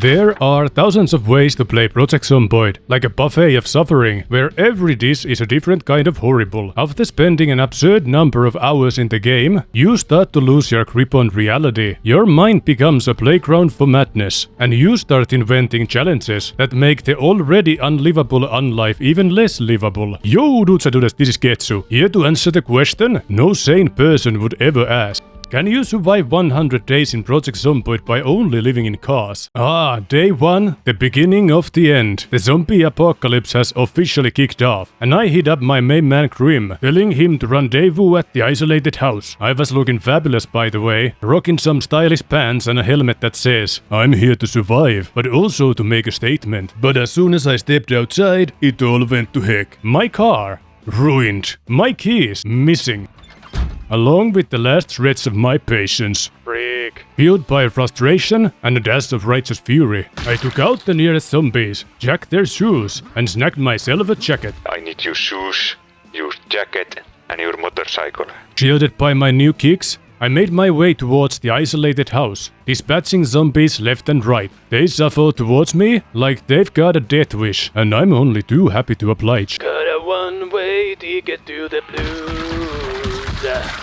There are thousands of ways to play Project Zomboid, like a buffet of suffering, where every dish is a different kind of horrible. After spending an absurd number of hours in the game, you start to lose your grip on reality. Your mind becomes a playground for madness, and you start inventing challenges that make the already unlivable unlife even less livable. Yo dudettes, this is Ketchu, here to answer the question no sane person would ever ask. Can you survive 100 days in Project Zomboid by only living in cars? Day 1, the beginning of the end. The zombie apocalypse has officially kicked off, and I hit up my main man Grimm, telling him to rendezvous at the isolated house. I was looking fabulous, by the way, rocking some stylish pants and a helmet that says, "I'm here to survive, but also to make a statement." But as soon as I stepped outside, it all went to heck. My car, ruined. My keys, missing. Along with the last shreds of my patience. Freak. Fueled by frustration and a dash of righteous fury, I took out the nearest zombies, jacked their shoes, and snagged myself a jacket. I need your shoes, your jacket, and your motorcycle. Shielded by my new kicks, I made my way towards the isolated house, dispatching zombies left and right. They shuffle towards me like they've got a death wish, and I'm only too happy to oblige. Got a one-way ticket to the blues.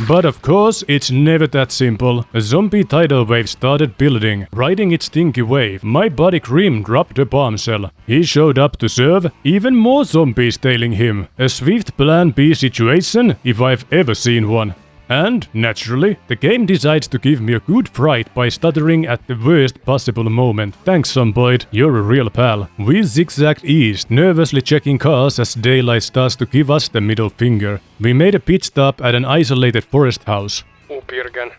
But of course, it's never that simple. A zombie tidal wave started building, riding its stinky wave. My buddy Grimm dropped a bombshell. He showed up to serve, even more zombies tailing him. A swift plan B situation, if I've ever seen one. And, naturally, the game decides to give me a good fright by stuttering at the worst possible moment. Thanks, Zomboid, you're a real pal. We zigzagged east, nervously checking cars as daylight starts to give us the middle finger. We made a pit stop at an isolated forest house. Pirgan.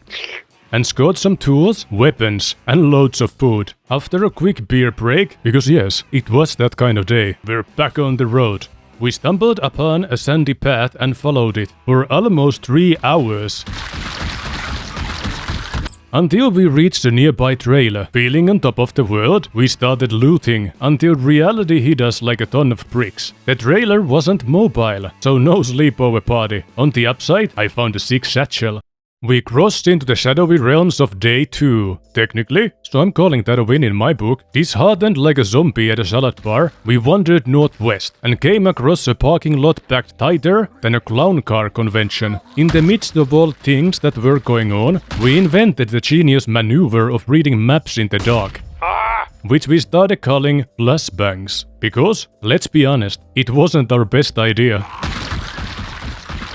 And scored some tools, weapons, and loads of food. After a quick beer break, because yes, it was that kind of day, we're back on the road. We stumbled upon a sandy path and followed it for almost 3 hours. Until we reached a nearby trailer. Feeling on top of the world, we started looting until reality hit us like a ton of bricks. The trailer wasn't mobile, so no sleepover party. On the upside, I found a sick satchel. We crossed into the shadowy realms of day 2, technically, so I'm calling that a win in my book. Disheartened like a zombie at a salad bar, we wandered northwest and came across a parking lot packed tighter than a clown car convention. In the midst of all things that were going on, we invented the genius maneuver of reading maps in the dark. Which we started calling flashbangs. Because, let's be honest, it wasn't our best idea.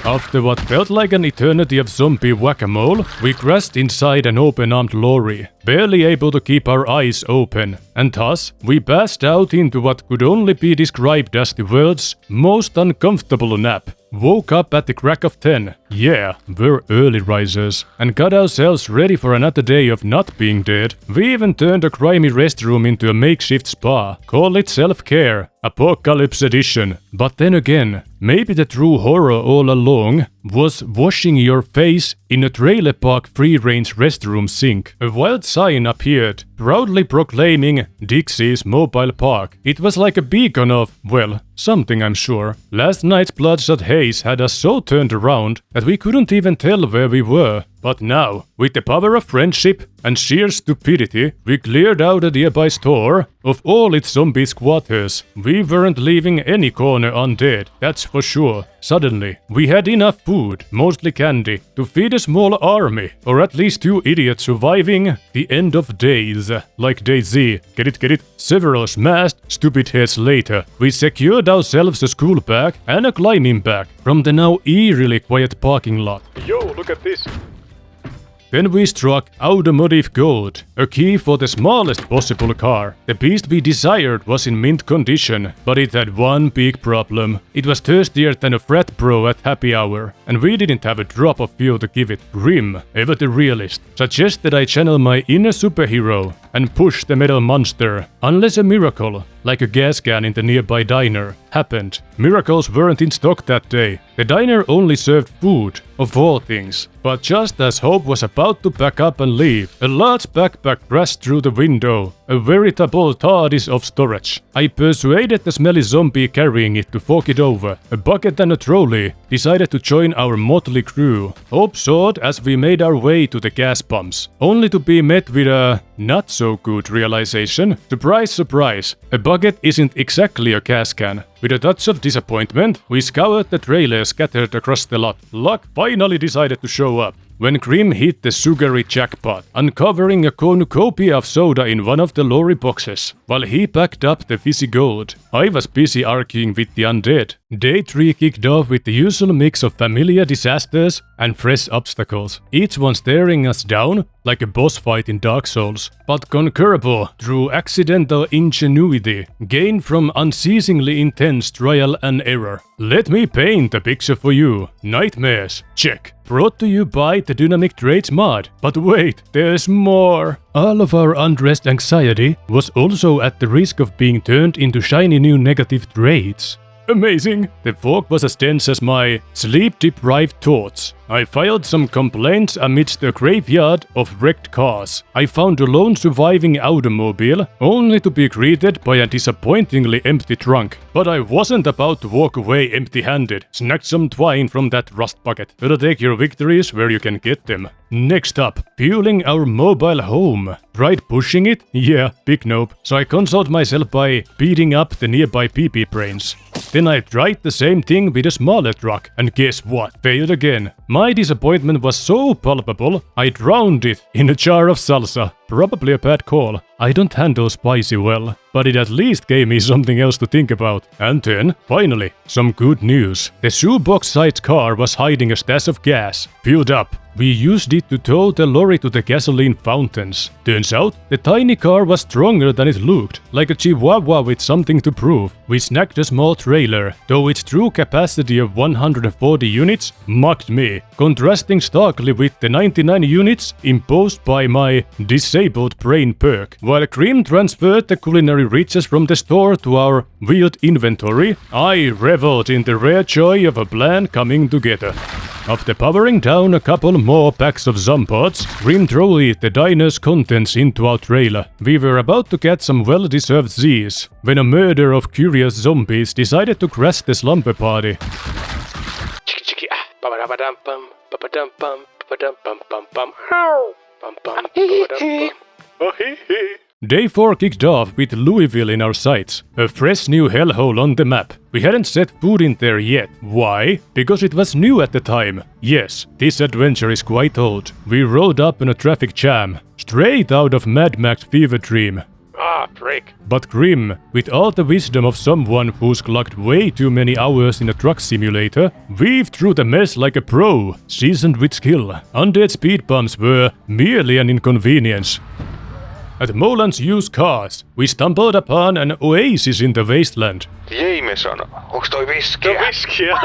After what felt like an eternity of zombie whack-a-mole, we crashed inside an open-armed lorry, barely able to keep our eyes open, and thus we passed out into what could only be described as the world's most uncomfortable nap. Woke up at the crack of 10. Yeah, we're early risers. And got ourselves ready for another day of not being dead. We even turned a grimy restroom into a makeshift spa. Call it self-care. Apocalypse edition. But then again, maybe the true horror all along was washing your face in a trailer park free-range restroom sink. A wild sign appeared, proudly proclaiming Dixie's Mobile Park. It was like a beacon of, well, something I'm sure. Last night's bloodshot haze had us so turned around that we couldn't even tell where we were. But now, with the power of friendship and sheer stupidity, we cleared out a nearby store of all its zombie squatters. We weren't leaving any corner undead, that's for sure. Suddenly, we had enough food, mostly candy, to feed a small army, or at least 2 idiots surviving the end of days, like Day Z. Get it? Several smashed stupid heads later, we secured ourselves a school bag and a climbing bag from the now eerily quiet parking lot. Yo, look at this. Then we struck automotive gold, a key for the smallest possible car. The beast we desired was in mint condition, but it had one big problem. It was thirstier than a frat bro at happy hour, and we didn't have a drop of fuel to give it. Grimm, ever the realist, suggested I channel my inner superhero and push the metal monster, unless a miracle, like a gas can in the nearby diner, happened. Miracles weren't in stock that day. The diner only served food, of all things. But just as Hope was about to pack up and leave, a large backpack crashed through the window. A a veritable TARDIS of storage. I persuaded the smelly zombie carrying it to fork it over. A bucket and a trolley decided to join our motley crew. Hope soared as we made our way to the gas pumps, only to be met with a not so good realization. Surprise, surprise, a bucket isn't exactly a gas can. With a touch of disappointment, we scoured the trailers scattered across the lot. Luck finally decided to show up when Grimm hit the sugary jackpot, uncovering a cornucopia of soda in one of the lorry boxes, while he packed up the fizzy gold. I was busy arguing with the undead. Day 3 kicked off with the usual mix of familiar disasters and fresh obstacles, each one staring us down like a boss fight in Dark Souls, but conquerable through accidental ingenuity gained from unceasingly intense trial and error. Let me paint a picture for you. Nightmares, check. Brought to you by the Dynamic Traits mod. But wait, there's more. All of our unrest anxiety was also at the risk of being turned into shiny new negative traits. Amazing! The fog was as dense as my sleep-deprived thoughts. I filed some complaints amidst a graveyard of wrecked cars. I found a lone surviving automobile, only to be greeted by a disappointingly empty trunk. But I wasn't about to walk away empty-handed. Snagged some twine from that rust bucket. Better take your victories where you can get them. Next up, fueling our mobile home. Tried pushing it? Yeah, big nope. So I consoled myself by beating up the nearby PP brains. Then I tried the same thing with a smaller truck, and guess what? Failed again. My disappointment was so palpable, I drowned it in a jar of salsa. Probably a bad call. I don't handle spicy well, but it at least gave me something else to think about. And then, finally, some good news. The shoebox-sized car was hiding a stash of gas, filled up. We used it to tow the lorry to the gasoline fountains. Turns out, the tiny car was stronger than it looked, like a chihuahua with something to prove. We snagged a small trailer, though its true capacity of 140 units mocked me, contrasting starkly with the 99 units imposed by my disabled brain perk. While Grimm transferred the culinary riches from the store to our wheeled inventory, I reveled in the rare joy of a plan coming together. After powering down a couple more packs of zomboids, Grimm trolleyed the diner's contents into our trailer. We were about to get some well-deserved Z's when a murder of curious zombies decided to crash the slumber party. Chicka chicka ah, ba-ba-da-ba-dum bum, ba-ba-dum bum, ba-ba-dum bum bum bum, bum bum, ba-ba-dum bum. Day 4 kicked off with Louisville in our sights, a fresh new hellhole on the map. We hadn't set foot in there yet. Why? Because it was new at the time. Yes, this adventure is quite old. We rode up in a traffic jam, straight out of Mad Max Fever Dream. Ah, prick. But Grimm, with all the wisdom of someone who's clocked way too many hours in a truck simulator, weaved through the mess like a pro, seasoned with skill. Undead speed bumps were merely an inconvenience. At Moland's used cars, we stumbled upon an oasis in the wasteland. Jameson, onks toi viskiä? Viskiä?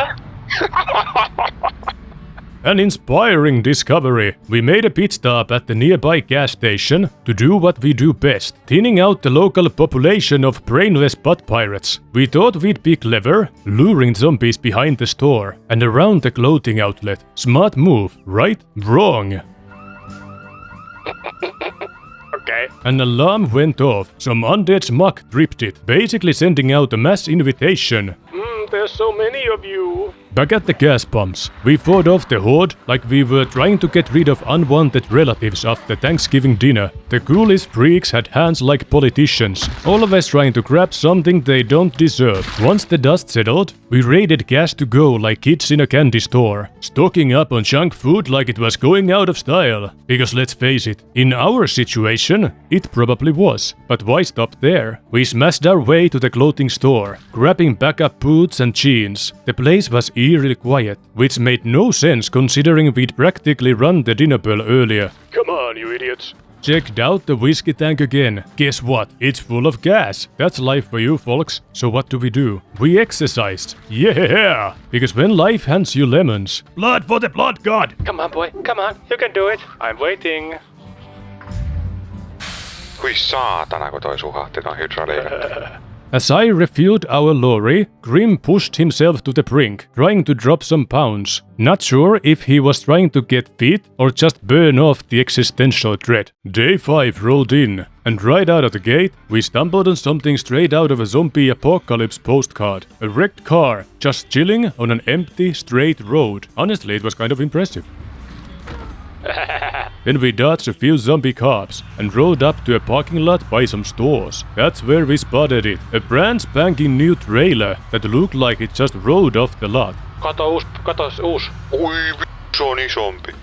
An inspiring discovery. We made a pit stop at the nearby gas station to do what we do best, thinning out the local population of brainless butt pirates. We thought we'd be clever, luring zombies behind the store and around the clothing outlet. Smart move, right? Wrong. Okay. An alarm went off. Some undead smug tripped it, basically sending out a mass invitation. There's so many of you. Back at the gas pumps, we fought off the horde like we were trying to get rid of unwanted relatives after Thanksgiving dinner. The coolest freaks had hands like politicians, always trying to grab something they don't deserve. Once the dust settled, we raided gas to go like kids in a candy store, stocking up on junk food like it was going out of style. Because let's face it, in our situation, it probably was. But why stop there? We smashed our way to the clothing store, grabbing backup boots and jeans. The place was eerily quiet, which made no sense considering we'd practically run the dinner bell earlier. Come on, you idiots. Checked out the whiskey tank again. Guess what? It's full of gas. That's life for you folks. So what do? We exercised. Yeah! Because when life hands you lemons... Blood for the blood god! Come on, boy. Come on. You can do it. I'm waiting. Hui saatana, kun toi suhahti ton hydraliikan. As I refueled our lorry, Grimm pushed himself to the brink, trying to drop some pounds. Not sure if he was trying to get fit or just burn off the existential dread. Day 5 rolled in, and right out of the gate, we stumbled on something straight out of a zombie apocalypse postcard. A wrecked car, just chilling on an empty, straight road. Honestly, it was kind of impressive. Then we dodged a few zombie cops and rode up to a parking lot by some stores. That's where we spotted it. A brand spanking new trailer that looked like it just rode off the lot. Kato uus. Oi se on isompi.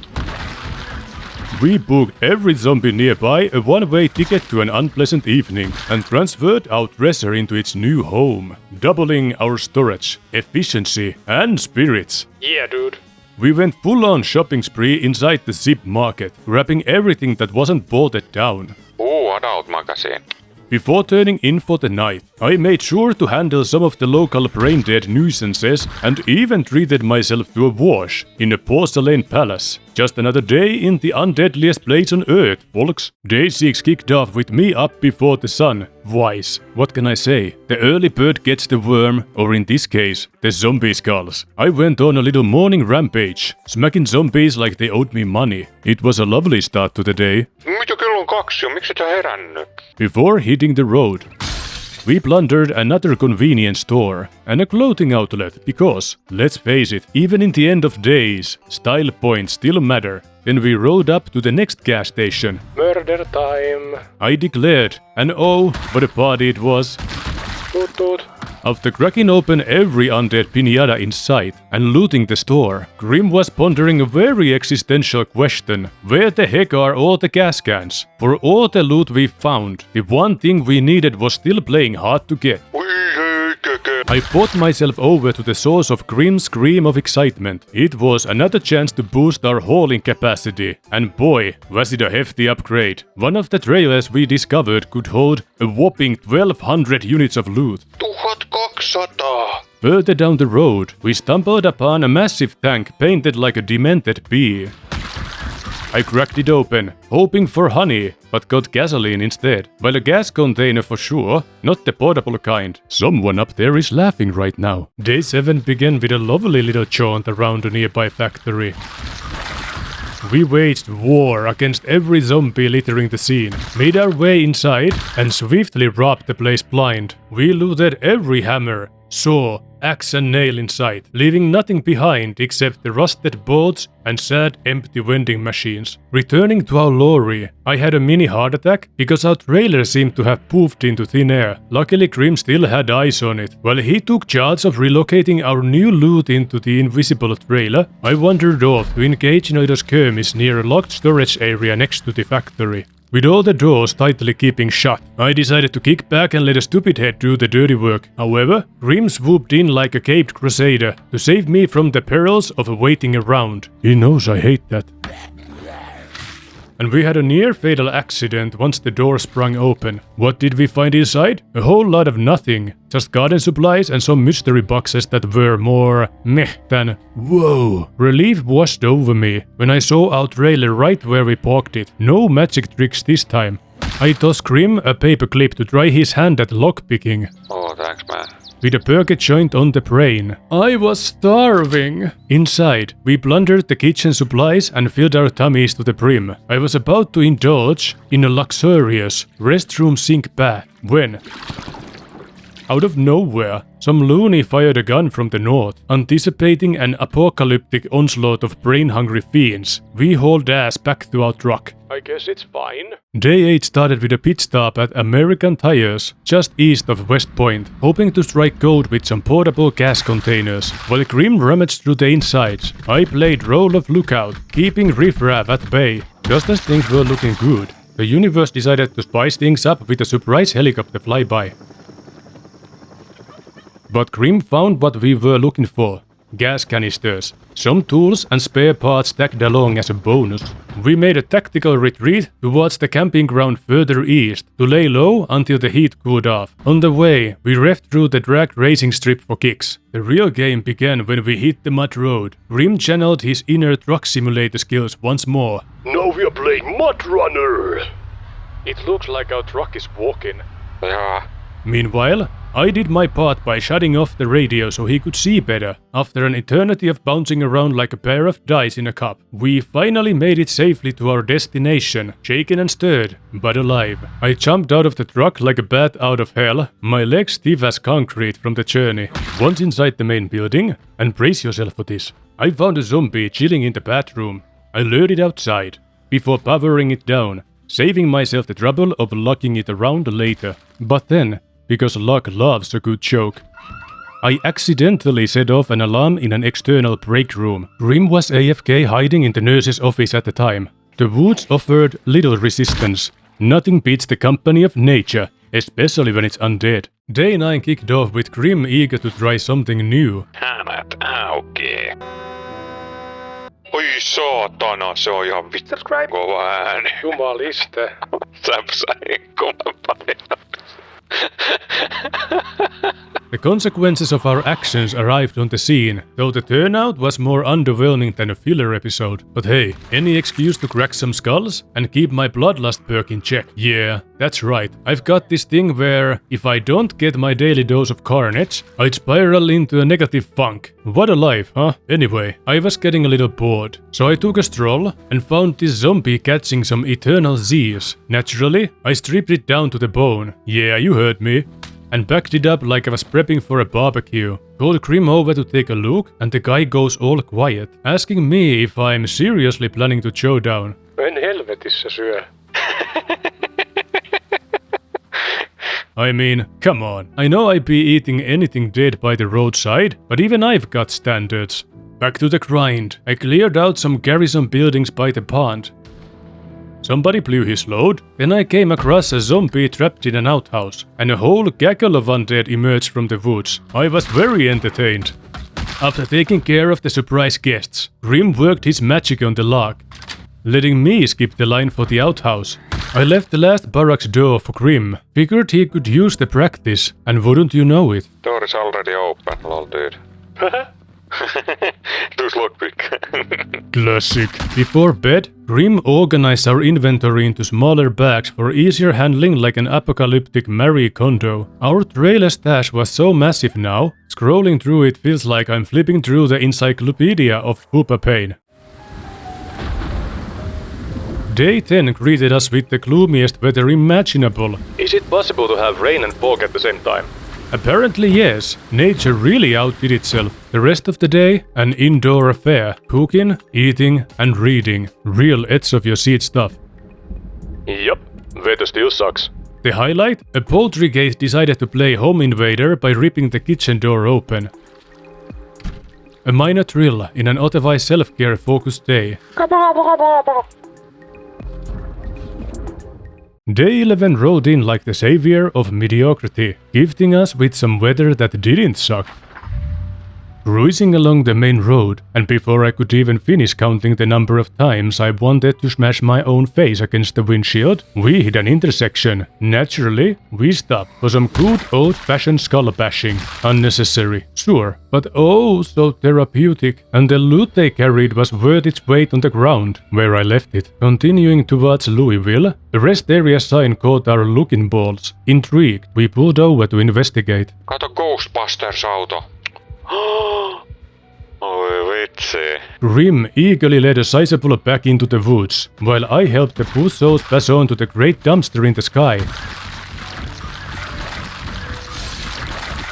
We booked every zombie nearby a one-way ticket to an unpleasant evening and transferred our treasure into its new home, doubling our storage, efficiency and spirits. Yeah, dude. We went full-on shopping spree inside the zip market, grabbing everything that wasn't bolted down. Adult magazine. Before turning in for the night, I made sure to handle some of the local brain-dead nuisances and even treated myself to a wash in a porcelain palace. Just another day in the undeadliest place on earth, folks. Day 6 kicked off with me up before the sun. Wise. What can I say? The early bird gets the worm, or in this case, the zombie skulls. I went on a little morning rampage, smacking zombies like they owed me money. It was a lovely start to the day. Mitä kello on 2? Miksi et sä herännyt? Before hitting the road, we plundered another convenience store and a clothing outlet because, let's face it, even in the end of days, style points still matter. Then we rode up to the next gas station. Murder time. I declared, and oh, what a party it was. Toot. After cracking open every undead piñata in sight and looting the store, Grimm was pondering a very existential question. Where the heck are all the gas cans? For all the loot we found, the one thing we needed was still playing hard to get. I fought myself over to the source of Grimm's scream of excitement. It was another chance to boost our hauling capacity. And boy, was it a hefty upgrade. One of the trailers we discovered could hold a whopping 1200 units of loot. 1200! Further down the road, we stumbled upon a massive tank painted like a demented bee. I cracked it open, hoping for honey, but got gasoline instead. Well, a gas container for sure, not the portable kind. Someone up there is laughing right now. Day 7 began with a lovely little jaunt around a nearby factory. We waged war against every zombie littering the scene, made our way inside, and swiftly robbed the place blind. We looted every hammer, saw, axe and nail in sight, leaving nothing behind except the rusted bolts and sad empty vending machines. Returning to our lorry, I had a mini heart attack because our trailer seemed to have poofed into thin air. Luckily Grimm still had eyes on it. While he took charge of relocating our new loot into the invisible trailer, I wandered off to engage in a skirmish near a locked storage area next to the factory. With all the doors tightly keeping shut, I decided to kick back and let a stupid head do the dirty work. However, Grimm swooped in like a caped crusader to save me from the perils of waiting around. He knows I hate that. And we had a near-fatal accident once the door sprung open. What did we find inside? A whole lot of nothing. Just garden supplies and some mystery boxes that were more meh than whoa. Relief washed over me when I saw our trailer right where we parked it. No magic tricks this time. I tossed Grimm a paper clip to try his hand at lockpicking. Oh, thanks man. With a burger joint on the brain. I was starving. Inside, we plundered the kitchen supplies and filled our tummies to the brim. I was about to indulge in a luxurious restroom sink bath when, out of nowhere, some loony fired a gun from the north. Anticipating an apocalyptic onslaught of brain-hungry fiends, we hauled ass back to our truck. I guess it's fine. Day 8 started with a pit stop at American Tires, just east of West Point, hoping to strike gold with some portable gas containers. While Grimm rummaged through the insides, I played role of lookout, keeping riffraff at bay. Just as things were looking good, the universe decided to spice things up with a surprise helicopter flyby. But Grimm found what we were looking for. Gas canisters, some tools and spare parts tagged along as a bonus. We made a tactical retreat towards the camping ground further east to lay low until the heat cooled off. On the way, we revved through the drag racing strip for kicks. The real game began when we hit the mud road. Grimm channeled his inner truck simulator skills once more. Now we are playing Mud Runner. It looks like our truck is walking. Yeah. Meanwhile, I did my part by shutting off the radio so he could see better. After an eternity of bouncing around like a pair of dice in a cup, we finally made it safely to our destination, shaken and stirred, but alive. I jumped out of the truck like a bat out of hell, my legs stiff as concrete from the journey. Once inside the main building, and brace yourself for this, I found a zombie chilling in the bathroom. I lured it outside, before powering it down, saving myself the trouble of locking it around later. But then, because luck loves a good joke, I accidentally set off an alarm in an external break room. Grimm was AFK hiding in the nurse's office at the time. The woods offered little resistance. Nothing beats the company of nature, especially when it's undead. Day 9 kicked off with Grimm eager to try something new. Hämät auki. Oi saatana, se on ihan vittu Subscribe. kova ääni. Jumaliste. Säpsäin kovempaa. The consequences of our actions arrived on the scene, though the turnout was more underwhelming than a filler episode. But hey, any excuse to crack some skulls and keep my bloodlust perk in check. Yeah, that's right. I've got this thing where if I don't get my daily dose of carnage, I'd spiral into a negative funk. What a life, huh? Anyway, I was getting a little bored, so I took a stroll and found this zombie catching some eternal Z's. Naturally, I stripped it down to the bone. Yeah, you heard me. And backed it up like I was prepping for a barbecue. Called Grimm over to take a look, and the guy goes all quiet, asking me if I'm seriously planning to chow down. En helvetissä syö. I mean, come on. I know I'd be eating anything dead by the roadside, but even I've got standards. Back to the grind. I cleared out some garrison buildings by the pond. Somebody blew his load, then I came across a zombie trapped in an outhouse, and a whole gaggle of undead emerged from the woods. I was very entertained. After taking care of the surprise guests, Grimm worked his magic on the lock, letting me skip the line for the outhouse. I left the last barracks door for Grimm, figured he could use the practice, and wouldn't you know it? Door is already open, lol dude. Tus lockpick. Classic. Before bed, Grimm organized our inventory into smaller bags for easier handling like an apocalyptic Marie Kondo. Our trailer stash was so massive now, scrolling through it feels like I'm flipping through the encyclopedia of Poopa Pain. Day 10 greeted us with the gloomiest weather imaginable. Is it possible to have rain and fog at the same time? Apparently yes, nature really outdid itself. The rest of the day, an indoor affair. Cooking, eating and reading. Real edge of your seat stuff. Yup, weather still sucks. The highlight? A poltergeist decided to play home invader by ripping the kitchen door open. A minor thrill in an otherwise self-care focused day. Day 11 rolled in like the savior of mediocrity, gifting us with some weather that didn't suck. Cruising along the main road, and before I could even finish counting the number of times I wanted to smash my own face against the windshield, we hit an intersection. Naturally, we stopped for some good old-fashioned skull bashing. Unnecessary, sure, but oh so therapeutic, and the loot they carried was worth its weight on the ground, where I left it. Continuing towards Louisville, the rest area sign caught our looking balls. Intrigued, we pulled over to investigate. Kato Ghostbusters-auto. Oi vitsi. Grimm eagerly led a sizable pack into the woods, while I helped the puzzles pass on to the great dumpster in the sky.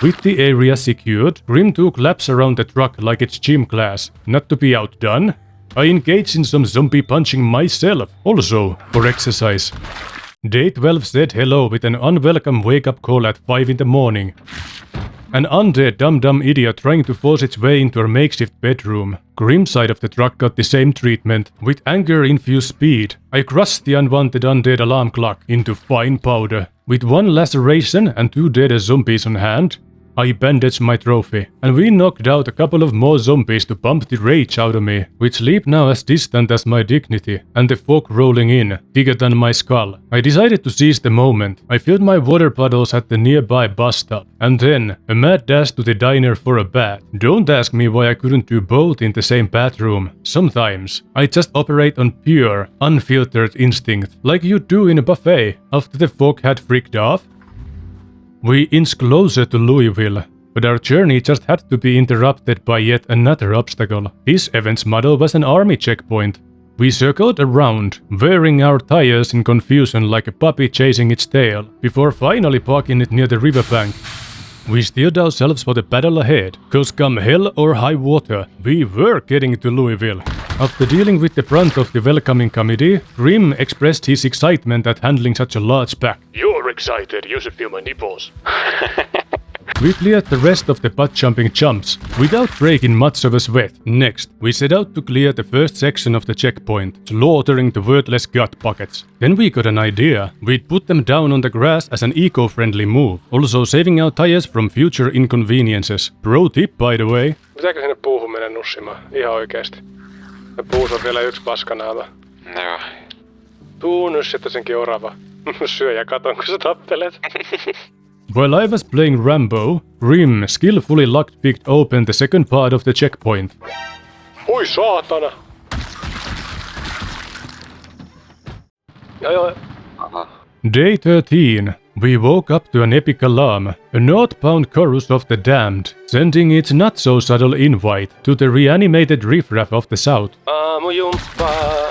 With the area secured, Grimm took laps around the truck like it's gym class. Not to be outdone, I engaged in some zombie punching myself, also for exercise. Day 12 said hello with an unwelcome wake-up call at 5 in the morning. An undead dumb idiot trying to force its way into our makeshift bedroom. Grimm's side of the truck got the same treatment, with anger-infused speed. I crushed the unwanted undead alarm clock into fine powder. With one laceration and 2 dead zombies on hand, I bandaged my trophy, and we knocked out a couple of more zombies to pump the rage out of me, with sleep now as distant as my dignity, and the fog rolling in, bigger than my skull. I decided to seize the moment. I filled my water bottles at the nearby bus stop, and then a mad dash to the diner for a bath. Don't ask me why I couldn't do both in the same bathroom. Sometimes I just operate on pure, unfiltered instinct, like you do in a buffet. After the fog had freaked off, We inched closer to Louisville, but our journey just had to be interrupted by yet another obstacle. This event's model was an army checkpoint. We circled around, wearing our tires in confusion like a puppy chasing its tail, before finally parking it near the riverbank. We steeled ourselves for the battle ahead, cause come hell or high water, we were getting to Louisville. After dealing with the brunt of the welcoming committee, Grimm expressed his excitement at handling such a large pack. You're excited, you should feel my nipples. We cleared the rest of the butt-jumping jumps, without breaking much of a sweat. Next, we set out to clear the first section of the checkpoint, slaughtering the wordless gut buckets. Then we got an idea. We'd put them down on the grass as an eco-friendly move, also saving our tires from future inconveniences. Pro tip, by the way. Pitääkö sinne puuhun mennä nussimaan? Ihan oikeesti. Ja puussa on vielä yksi paskanaava. Joo. Tuu nyssettä senkin orava. Syö ja katon, kun sä tappelet. While I was playing Rambo, Grimm skillfully lockpicked open the second part of the checkpoint. Oi saatana! Joo. Aha. Day 13, we woke up to an epic alarm, a northbound chorus of the damned, sending its not-so-subtle invite to the reanimated riffraff of the south. Aamujumppaa!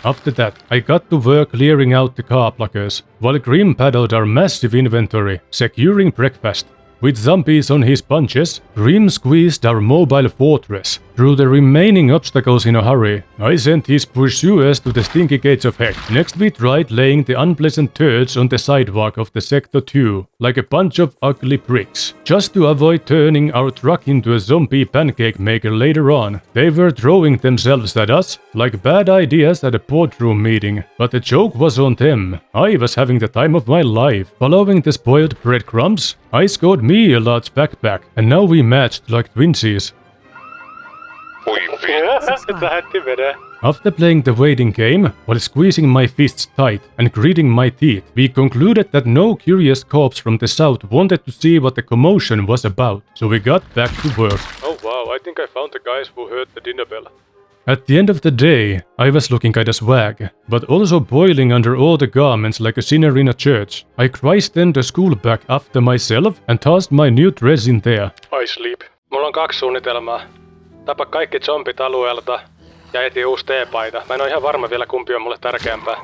After that, I got to work clearing out the car blockers, while Grimm paddled our massive inventory, securing breakfast. With zombies on his bunches, Grimm squeezed our mobile fortress through the remaining obstacles in a hurry. I sent his pursuers to the stinky gates of heck. Next we tried laying the unpleasant turds on the sidewalk of the Sector 2, like a bunch of ugly bricks, just to avoid turning our truck into a zombie pancake maker later on. They were throwing themselves at us, like bad ideas at a boardroom meeting, but the joke was on them. I was having the time of my life. Following the spoiled breadcrumbs, I scored me a large backpack, and now we matched like twinsies. Oi vittu. Lähti vedä. After playing the waiting game, while squeezing my fists tight and gritting my teeth, we concluded that no curious corpse from the south wanted to see what the commotion was about, so we got back to work. Oh wow, I think I found the guys who heard the dinner bell. At the end of the day, I was looking kinda swag, but also boiling under all the garments like a sinner in a church. I christened the school bag after myself and tossed my new dress in there. I sleep. Mulla on 2 suunnitelmaa. Tapa kaikki zombit alueelta ja eti uusi teepaita. Mä en oo ihan varma vielä kumpi on mulle tärkeämpää.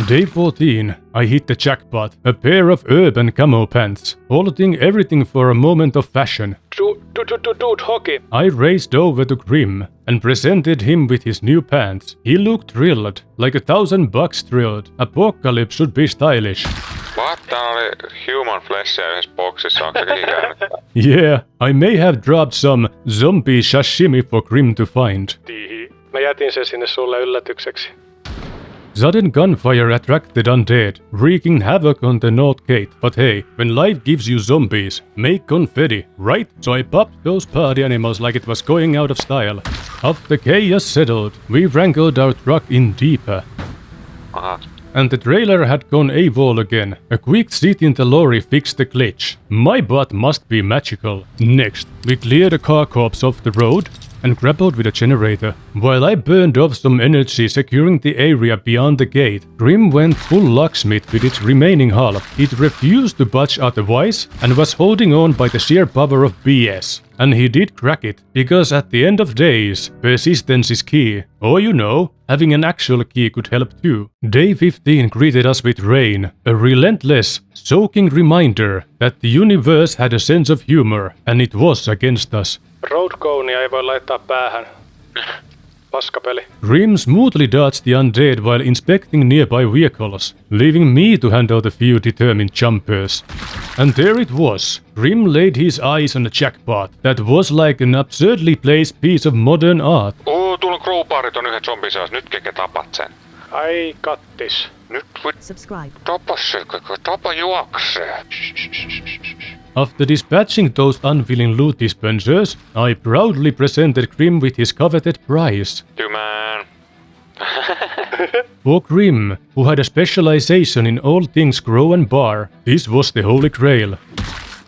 Day 14, I hit the jackpot, a pair of urban camo pants, holding everything for a moment of fashion. Dude, hockey. I raced over to Grimm and presented him with his new pants. He looked thrilled, like $1,000 thrilled. Apocalypse should be stylish. What? Tää oli human fleshia yhdessä boksissa, onko sekin käynyt? Yeah, I may have dropped some zombie sashimi for Grimm to find. Tihi. Mä jätin sen sinne sulle yllätykseksi. Sudden gunfire attracted undead, wreaking havoc on the north gate. But hey, when life gives you zombies, make confetti, right? So I popped those party animals like it was going out of style. After chaos settled, we wrangled our truck in deeper. Aha. And the trailer had gone AWOL again. A quick sit in the lorry fixed the glitch. My butt must be magical. Next, we cleared a car corpse off the road and grappled with a generator. While I burned off some energy securing the area beyond the gate, Grimm went full locksmith with its remaining half. It refused to budge otherwise and was holding on by the sheer power of BS. And he did crack it, because at the end of days, persistence is key. Or you know, having an actual key could help too. Day 15 greeted us with rain, a relentless, soaking reminder that the universe had a sense of humor, and it was against us. Roadconeia ei voi laittaa päähän. Paskapeli. Grimm smoothly dodged the undead while inspecting nearby vehicles, leaving me to handle the few determined jumpers. And there it was. Grimm laid his eyes on a jackpot that was like an absurdly placed piece of modern art. Tuolla crowbarit on yhden zombin seas. Nyt keke tapat sen. Ai kattis. Nyt voi Subscribe. tapa juoksee. After dispatching those unwilling loot dispensers, I proudly presented Grimm with his coveted prize. Tymään. For Grimm, who had a specialization in all things grow and bar, this was the holy grail.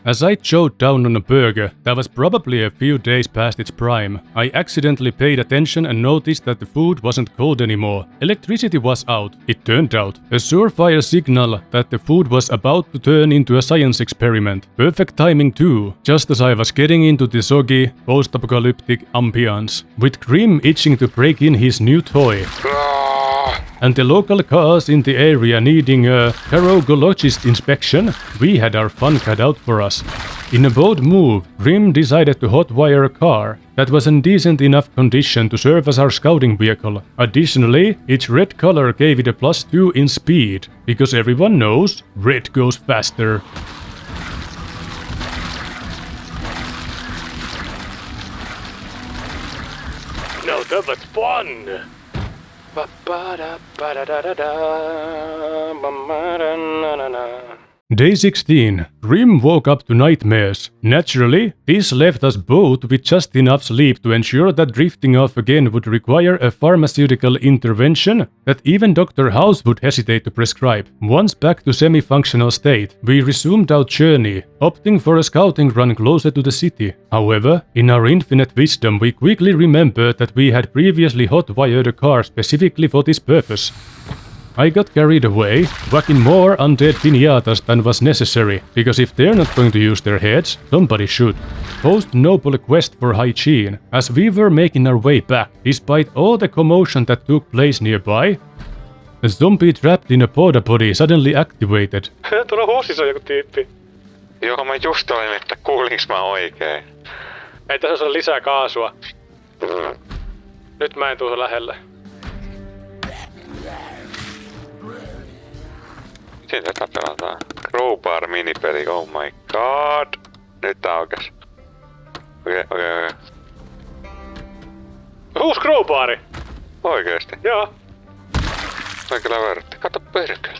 As I chowed down on a burger that was probably a few days past its prime, I accidentally paid attention and noticed that the food wasn't cold anymore. Electricity was out, it turned out. A surefire signal that the food was about to turn into a science experiment. Perfect timing too, just as I was getting into the soggy, post-apocalyptic ambience, with Grimm itching to break in his new toy. And the local cars in the area needing a carologist inspection, we had our fun cut out for us. In a bold move, Grimm decided to hotwire a car that was in decent enough condition to serve as our scouting vehicle. Additionally, its red color gave it a +2 in speed, because everyone knows red goes faster. No, that was fun! Day 16. Grimm woke up to nightmares. Naturally, this left us both with just enough sleep to ensure that drifting off again would require a pharmaceutical intervention that even Dr. House would hesitate to prescribe. Once back to semi-functional state, we resumed our journey, opting for a scouting run closer to the city. However, in our infinite wisdom, we quickly remembered that we had previously hotwired a car specifically for this purpose. I got carried away, whacking more undead piñatas than was necessary, because if they're not going to use their heads, somebody should. Post noble quest for hygiene, as we were making our way back, despite all the commotion that took place nearby, a zombie trapped in a porta potty suddenly activated. Tuolla hussissa on joku tyyppi. Joo, mä just olin, että kuulinks mä oikein. Ei tässä ole lisää kaasua. Nyt mä en tuu lähelle. Miten tätä pelataan? Crowbar minipeli, oh my god. Nyt tää aukas. Okei. Uusi crowbari! Oikeesti? Joo. Mä kyllä verratti. Kato perkele.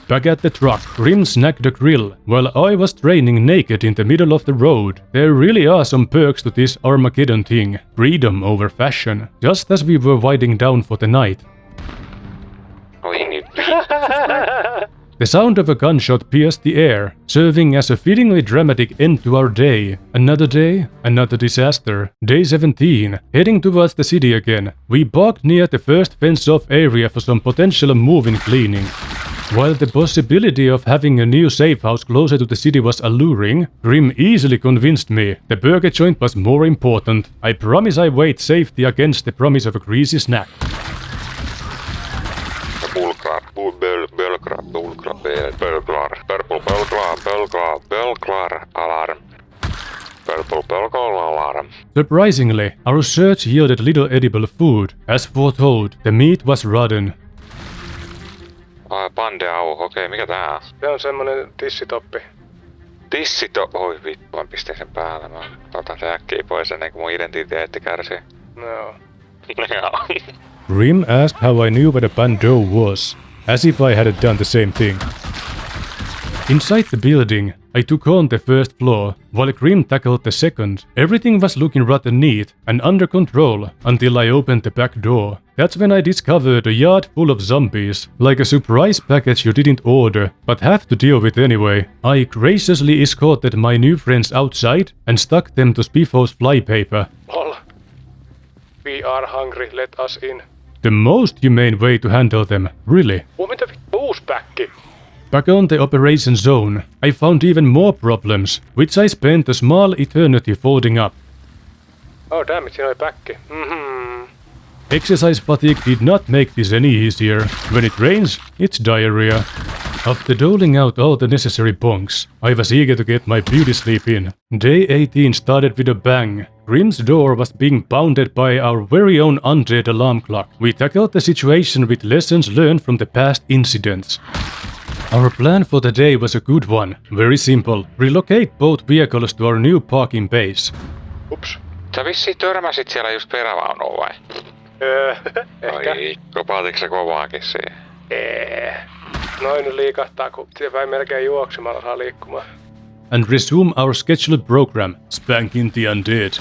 Back at the truck, Grimm snagged a grill, while I was training naked in the middle of the road. There really are some perks to this Armageddon thing. Freedom over fashion, just as we were winding down for the night. Oi niin. The sound of a gunshot pierced the air, serving as a fittingly dramatic end to our day. Another day, another disaster. Day 17. Heading towards the city again, we parked near the first fenced-off area for some potential move-in cleaning. While the possibility of having a new safe house closer to the city was alluring, Grimm easily convinced me the burger joint was more important. I promise I weighed safety against the promise of a greasy snack. Alarm. Surprisingly, our search yielded little edible food. As foretold, the meat was rotten. Pandeauho, okei, mikä tää on? Se on semmonen tissitoppi. Oi vittu, mä pistin sen päälle. Mä otan sen äkkiä pois ennen kuin mun identiteetti kärsii. No. Grimm asked how I knew what a bandeau was, as if I hadn't done the same thing. Inside the building, I took on the first floor, while Grimm tackled the second. Everything was looking rather neat and under control until I opened the back door. That's when I discovered a yard full of zombies, like a surprise package you didn't order, but have to deal with anyway. I graciously escorted my new friends outside and stuck them to Spiffo's flypaper. Lol. We are hungry, let us in. The most humane way to handle them, really. Mitä vittu uusi päkki? Back on the operation zone, I found even more problems, which I spent a small eternity folding up. Oh damn it, siinä oli päkki. Exercise fatigue did not make this any easier. When it rains, it's diarrhea. After doling out all the necessary bonks, I was eager to get my beauty sleep in. Day 18 started with a bang. Grimm's door was being pounded by our very own undead alarm clock. We tackled the situation with lessons learned from the past incidents. Our plan for the day was a good one. Very simple. Relocate both vehicles to our new parking base. Ups. Sä vissiin törmäsit siellä just perävaunuun vai? Ehkä. Oi, kopaatitko sä kovaakin siihen? Noin nyt liikahtaa, kun vai melkein juoksemalla saa liikkumaan. And resume our scheduled program, Spanking the Undead.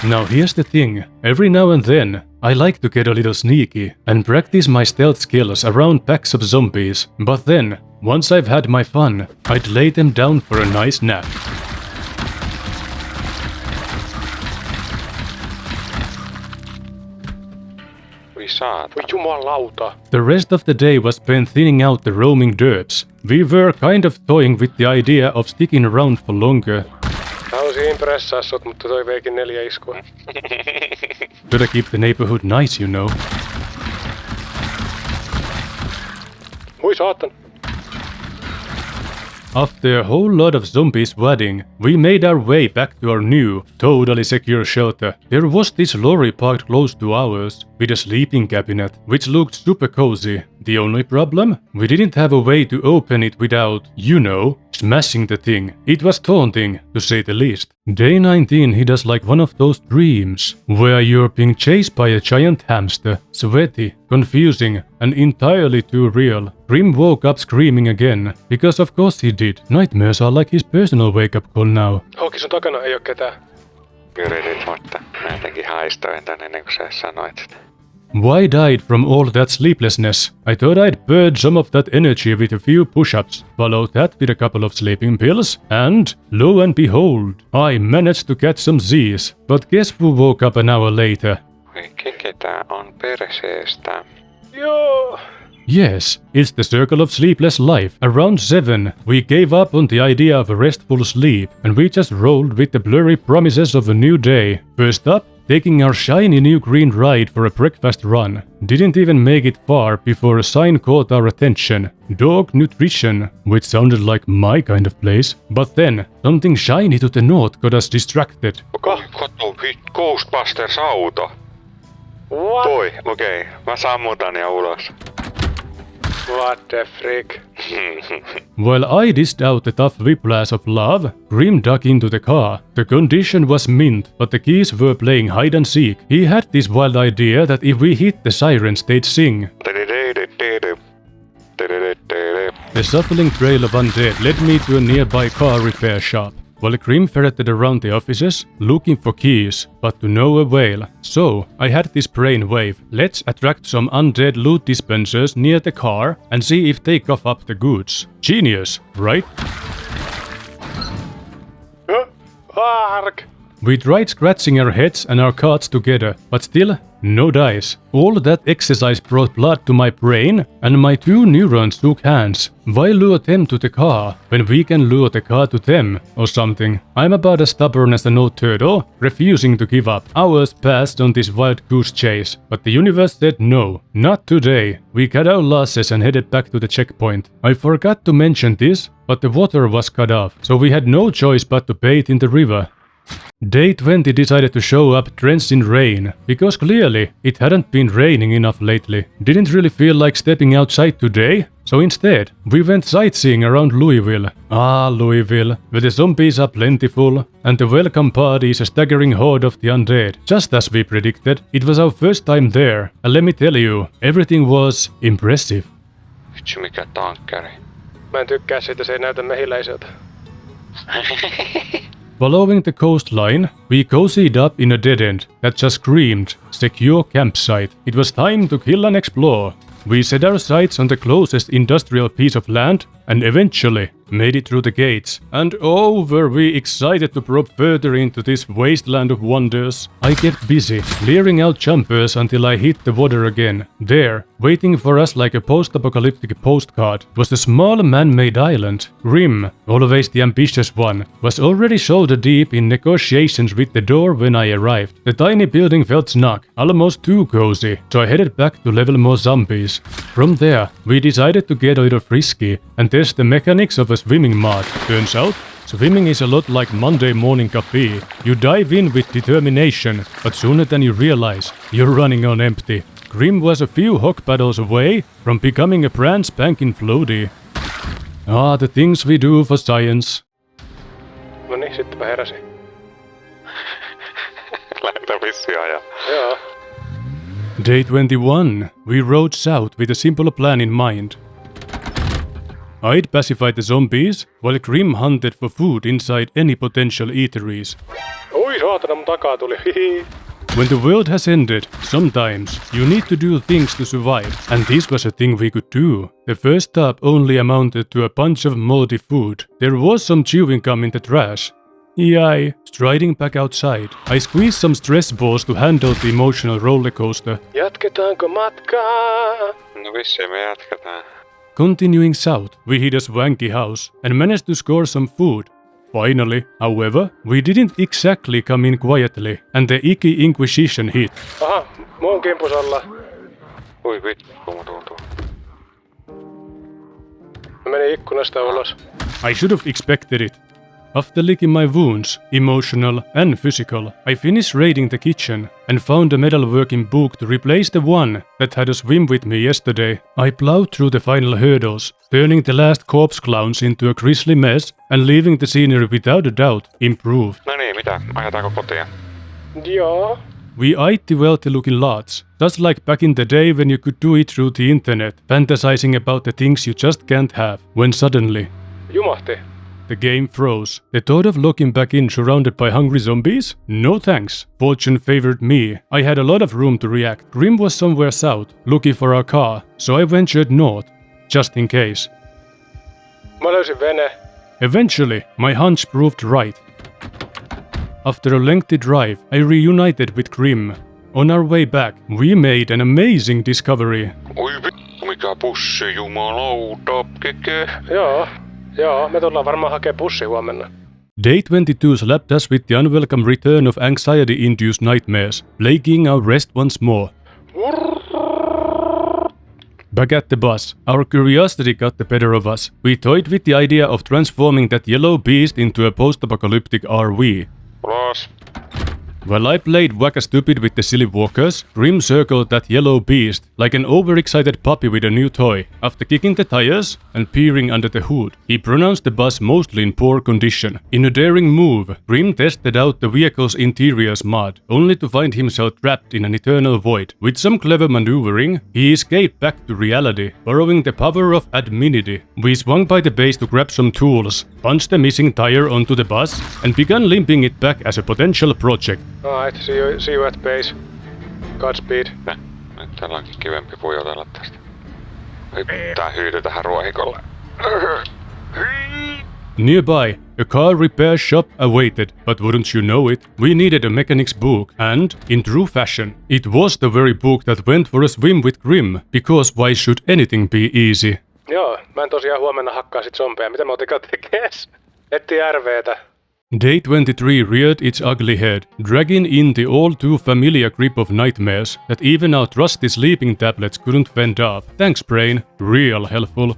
Now here's the thing, every now and then, I like to get a little sneaky and practice my stealth skills around packs of zombies, but then, Once I've had my fun, I'd lay them down for a nice nap. Voi saat. Voi jumalauta. The rest of the day was spent thinning out the roaming dudettes. We were kind of toying with the idea of sticking around for longer. Mä halusin impressaa sut, mutta toi veikin 4 iskua. Gotta keep the neighborhood nice, you know. Hui saatan. After a whole lot of zombie swatting, we made our way back to our new, totally secure shelter. There was this lorry parked close to ours, with a sleeping cabinet, which looked super cozy. The only problem? We didn't have a way to open it without, you know, smashing the thing. It was taunting, to say the least. Day 19 hit us like one of those dreams, where you're being chased by a giant hamster, sweaty, confusing, and entirely too real. Grimm woke up screaming again, because of course he did. Nightmares are like his personal wake-up call now. Hauki, sun takana ei oo ketään. Yritit, mutta mä jotenkin haistoin tän ennen kuin sä sanoit sitä. Why died from all that sleeplessness? I thought I'd burn some of that energy with a few push-ups, follow that with a couple of sleeping pills, and, lo and behold, I managed to catch some Z's. But guess who woke up an hour later? Ketä on perseestä? Joo. Yes, it's the circle of sleepless life. Around 7, we gave up on the idea of a restful sleep, and we just rolled with the blurry promises of a new day. First up, taking our shiny new green ride for a breakfast run. Didn't even make it far before a sign caught our attention. Dog nutrition, which sounded like my kind of place. But then, something shiny to the north got us distracted. Kato, Ghostbusters-auto. What? Toi, okei. Mä sammutan ja ulos. What the frick? While I dished out the tough whiplash of love, Grimm dug into the car. The condition was mint, but the keys were playing hide and seek. He had this wild idea that if we hit the sirens, they'd sing. The shuffling trail of undead led me to a nearby car repair shop. While Grimm ferreted around the offices, looking for keys, but to no avail. So, I had this brainwave. Let's attract some undead loot dispensers near the car and see if they cough up the goods. Genius, right? Hark! We tried scratching our heads and our cards together, but still, no dice. All that exercise brought blood to my brain, and my 2 neurons shook hands. Why lure them to the car, when we can lure the car to them, or something? I'm about as stubborn as an old turtle, refusing to give up. Hours passed on this wild goose chase, but the universe said no, not today. We cut our losses and headed back to the checkpoint. I forgot to mention this, but the water was cut off, so we had no choice but to bathe in the river. Day 20 decided to show up drenched in rain, because clearly it hadn't been raining enough lately. Didn't really feel like stepping outside today, so instead we went sightseeing around Louisville. Ah, Louisville, where the zombies are plentiful, and the welcome party is a staggering horde of the undead. Just as we predicted, it was our first time there, and let me tell you, everything was impressive. Vitsi mikä tankkari. Mä en tykkää siitä, se ei näytä mehiläiseltä. Following the coastline, we cozied up in a dead end that just screamed, secure campsite. It was time to kill and explore. We set our sights on the closest industrial piece of land and eventually made it through the gates. And oh, were we excited to probe further into this wasteland of wonders. I kept busy, clearing out jumpers until I hit the water again. There, waiting for us like a post-apocalyptic postcard, was a small man-made island. Grimm, always the ambitious one, was already shoulder deep in negotiations with the door when I arrived. The tiny building felt snug, almost too cozy, so I headed back to level more zombies. From there, we decided to get a little frisky and test the mechanics of a swimming mod. Turns out, swimming is a lot like Monday morning coffee. You dive in with determination, but sooner than you realize, you're running on empty. Grimm was a few hawk paddles away from becoming a brand spanking floaty. Ah, the things we do for science. No niin, sittenpä heräsin. Lähdetään vissiin ajaa. Joo. Day 21. We rode south with a simple plan in mind. I'd pacify the zombies, while Grimm hunted for food inside any potential eateries. Oi saatana, mun takaa tuli. Hihi. When the world has ended, sometimes you need to do things to survive, and this was a thing we could do. The first stop only amounted to a bunch of moldy food. There was some chewing gum in the trash. Yay. Striding back outside, I squeezed some stress balls to handle the emotional rollercoaster. Jatketaanko matkaa? No vissiin me jatketaan. Continuing south, we hit a swanky house and managed to score some food. Finally, however, we didn't exactly come in quietly, and the icky inquisition hit. Aha, mun kimpusalla. Oi vittu, tuntuu. Mä menin ikkunasta ulos. I should have expected it. After licking my wounds, emotional and physical, I finished raiding the kitchen and found a metalworking book to replace the one that had a swim with me yesterday. I plowed through the final hurdles, turning the last corpse clowns into a grisly mess and leaving the scenery without a doubt improved. No niin, mitä? Ajetaanko kotia? Joo. We eyed the wealthy-looking lots, just like back in the day when you could do it through the internet, fantasizing about the things you just can't have, when suddenly Jumahti. the game froze. The thought of logging back in surrounded by hungry zombies? No thanks. Fortune favored me. I had a lot of room to react. Grimm was somewhere south, looking for our car, so I ventured north, just in case. Mä löysin vene. Eventually, my hunch proved right. After a lengthy drive, I reunited with Grimm. On our way back, we made an amazing discovery. Oi vittu, mikä pussi, jumalauta, keke. Joo, me tullaan varmaan hakee pussi huomenna. Day 22 slapped us with the unwelcome return of anxiety-induced nightmares, plaguing our rest once more. Back at the bus, our curiosity got the better of us. We toyed with the idea of transforming that yellow beast into a post-apocalyptic RV. Ulos. While I played whack-a-stupid with the silly walkers, Grimm circled that yellow beast like an overexcited puppy with a new toy. After kicking the tires and peering under the hood, he pronounced the bus mostly in poor condition. In a daring move, Grimm tested out the vehicle's interior's mod, only to find himself trapped in an eternal void. With some clever maneuvering, he escaped back to reality, borrowing the power of adminity. We swung by the base to grab some tools, punched the missing tire onto the bus, and began limping it back as a potential project. Alright, see you at base. Godspeed. Nyt täällä onkin kivempi pujotella tästä. Tää hyyty tähän ruohikolle. Nearby, a car repair shop awaited, but wouldn't you know it, we needed a mechanic's book, and, in true fashion, it was the very book that went for a swim with Grimm, because why should anything be easy? Joo, mä en tosiaan huomenna hakkaa sit zombeja. Mitä me otikaan tekees? Etti RVtä. Day 23 reared its ugly head, dragging in the all too familiar grip of nightmares that even our trusty sleeping tablets couldn't fend off. Thanks, brain. Real helpful.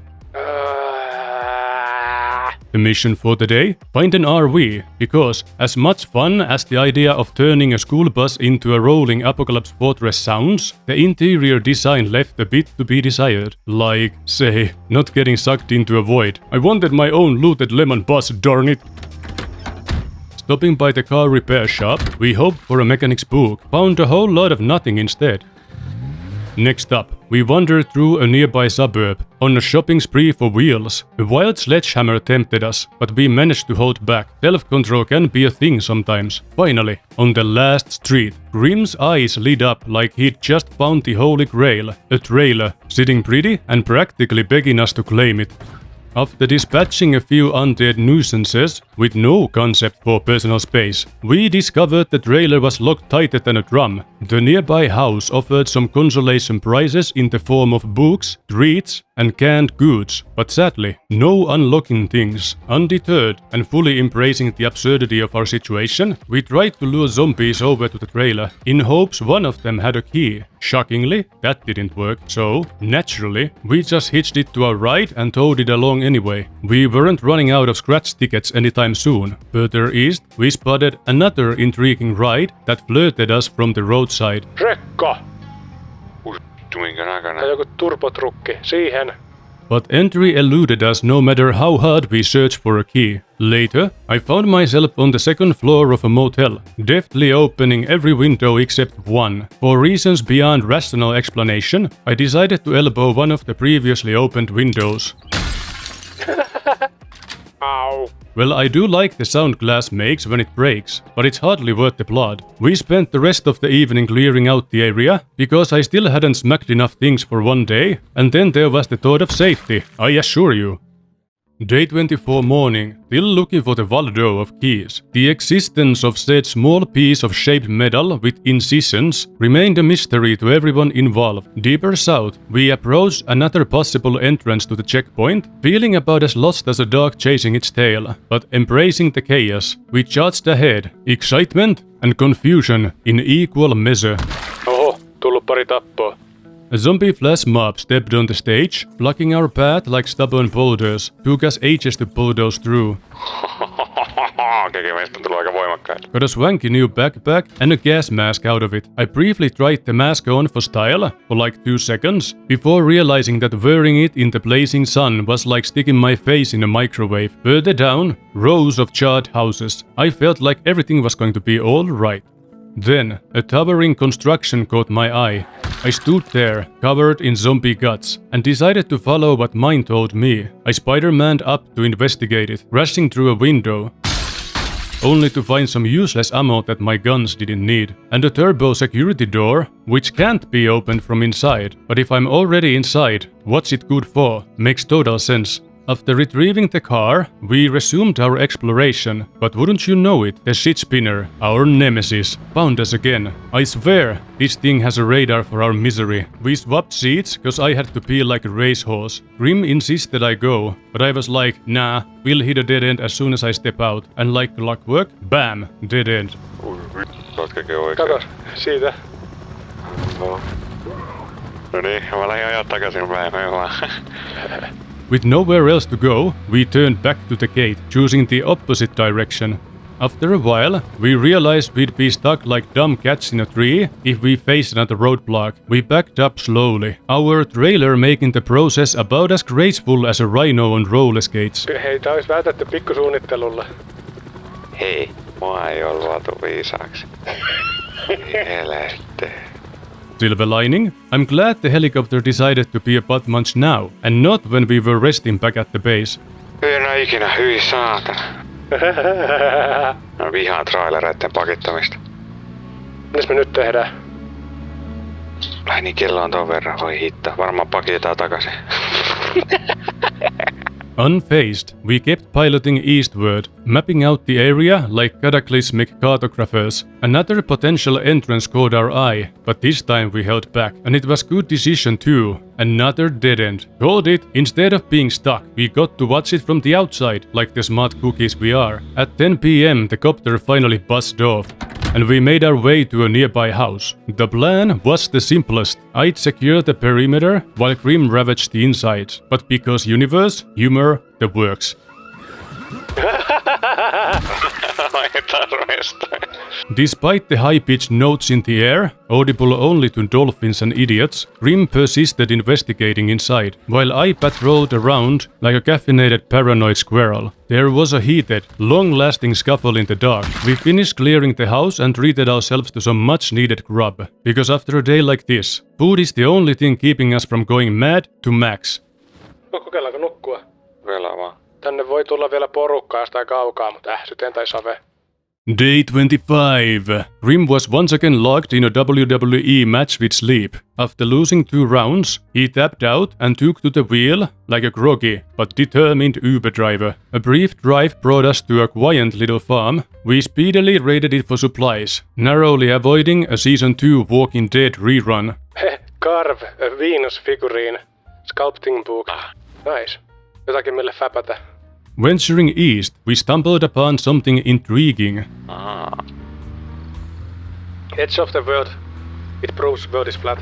The mission for the day? Find an RV, because as much fun as the idea of turning a school bus into a rolling apocalypse fortress sounds, the interior design left a bit to be desired. Like, say, not getting sucked into a void. I wanted my own looted lemon bus, darn it! Stopping by the car repair shop, we hoped for a mechanic's book, found a whole lot of nothing instead. Next up, we wandered through a nearby suburb, on a shopping spree for wheels. A wild sledgehammer tempted us, but we managed to hold back. Self-control can be a thing sometimes. Finally, on the last street, Grimm's eyes lit up like he'd just found the Holy Grail, a trailer, sitting pretty and practically begging us to claim it. After dispatching a few undead nuisances with no concept for personal space, we discovered the trailer was locked tighter than a drum. The nearby house offered some consolation prizes in the form of books, treats, and canned goods, but sadly, no unlocking things. Undeterred and fully embracing the absurdity of our situation, we tried to lure zombies over to the trailer, in hopes one of them had a key. Shockingly, that didn't work, so, naturally, we just hitched it to our ride and towed it along anyway. We weren't running out of scratch tickets anytime soon. Further east, we spotted another intriguing ride that flirted us from the roadside. Rekka! Minkä näköinen? Tai joku turbotrukki. Siihen. But entry eluded us no matter how hard we searched for a key. Later, I found myself on the second floor of a motel, deftly opening every window except one. For reasons beyond rational explanation, I decided to elbow one of the previously opened windows. Ow. Well, I do like the sound glass makes when it breaks, but it's hardly worth the blood. We spent the rest of the evening clearing out the area, because I still hadn't smacked enough things for one day, and then there was the thought of safety, I assure you. Day 24 morning, still looking for the Valdo of keys. The existence of said small piece of shaped metal with incisions remained a mystery to everyone involved. Deeper south, we approached another possible entrance to the checkpoint, feeling about as lost as a dog chasing its tail, but embracing the chaos. We charged ahead, excitement and confusion in equal measure. Oho, tullut pari tappoa. A zombie flash mob stepped on the stage, blocking our path like stubborn boulders. Took us ages to bulldoze through. Kekimeistä tuli aika voimakkaita. Got a swanky new backpack and a gas mask out of it. I briefly tried the mask on for style, for like 2 seconds, before realizing that wearing it in the blazing sun was like sticking my face in a microwave. Further down, rows of charred houses. I felt like everything was going to be all right. Then, a towering construction caught my eye. I stood there, covered in zombie guts, and decided to follow what mine told me. I Spider-Maned up to investigate it, rushing through a window, only to find some useless ammo that my guns didn't need, and a turbo security door, which can't be opened from inside. But if I'm already inside, what's it good for? Makes total sense. After retrieving the car, we resumed our exploration, but wouldn't you know it, the shit spinner, our nemesis, found us again. I swear, this thing has a radar for our misery. We swapped seats, cause I had to pee like a racehorse. Grimm insisted I go, but I was like, nah, we'll hit a dead end as soon as I step out, and like clockwork, bam, dead end. Ootkokin oikein? Kato, siitä. No niin, mä lähdin ajaa takaisin päin vaan. With nowhere else to go, we turned back to the gate, choosing the opposite direction. After a while, we realized we'd be stuck like dumb cats in a tree if we faced another roadblock. We backed up slowly, our trailer making the process about as graceful as a rhino on roller skates. Hei, tää ois vältetty pikkusuunnittelulla. Hei, mua ei oo luotu viisaaksi. Helette. Silver lining, I'm glad the helicopter decided to be a butt munch now, and not when we were resting back at the base. Kyllä ikinä, hyi saatana. Mä vihaan trailereiden pakittamista. Mitäs me nyt tehdään? Ai niin, kello on ton verran, voi hitto. Varmaan pakitaan takaisin. Unfazed, we kept piloting eastward, mapping out the area like cataclysmic cartographers. Another potential entrance caught our eye, but this time we held back, and it was good decision too. Another dead end. Called it, instead of being stuck, we got to watch it from the outside, like the smart cookies we are. At 10 PM, the copter finally buzzed off, and we made our way to a nearby house. The plan was the simplest. I'd secure the perimeter while Grimm ravaged the insides, but because universe, humor, the works. Despite the high-pitched notes in the air, audible only to dolphins and idiots, Grimm persisted investigating inside, while I patrolled around like a caffeinated paranoid squirrel. There was a heated, long-lasting scuffle in the dark. We finished clearing the house and treated ourselves to some much-needed grub, because after a day like this, food is the only thing keeping us from going mad to max. Kokeillaanko nukkua? Vielä vaan. Tänne voi tulla vielä porukkaa jostain kaukaa, mutta ähsyteen tai save. Day 25. Grimm was once again locked in a WWE match with sleep. After losing 2 rounds, he tapped out and took to the wheel like a groggy but determined Uber driver. A brief drive brought us to a quiet little farm. We speedily raided it for supplies, narrowly avoiding a Season 2 Walking Dead rerun. Carve, a Venus figurine, sculpting book. Nice. Jotakin mille fäpätä. Venturing east, we stumbled upon something intriguing. Edge of the world. It proves world is flat.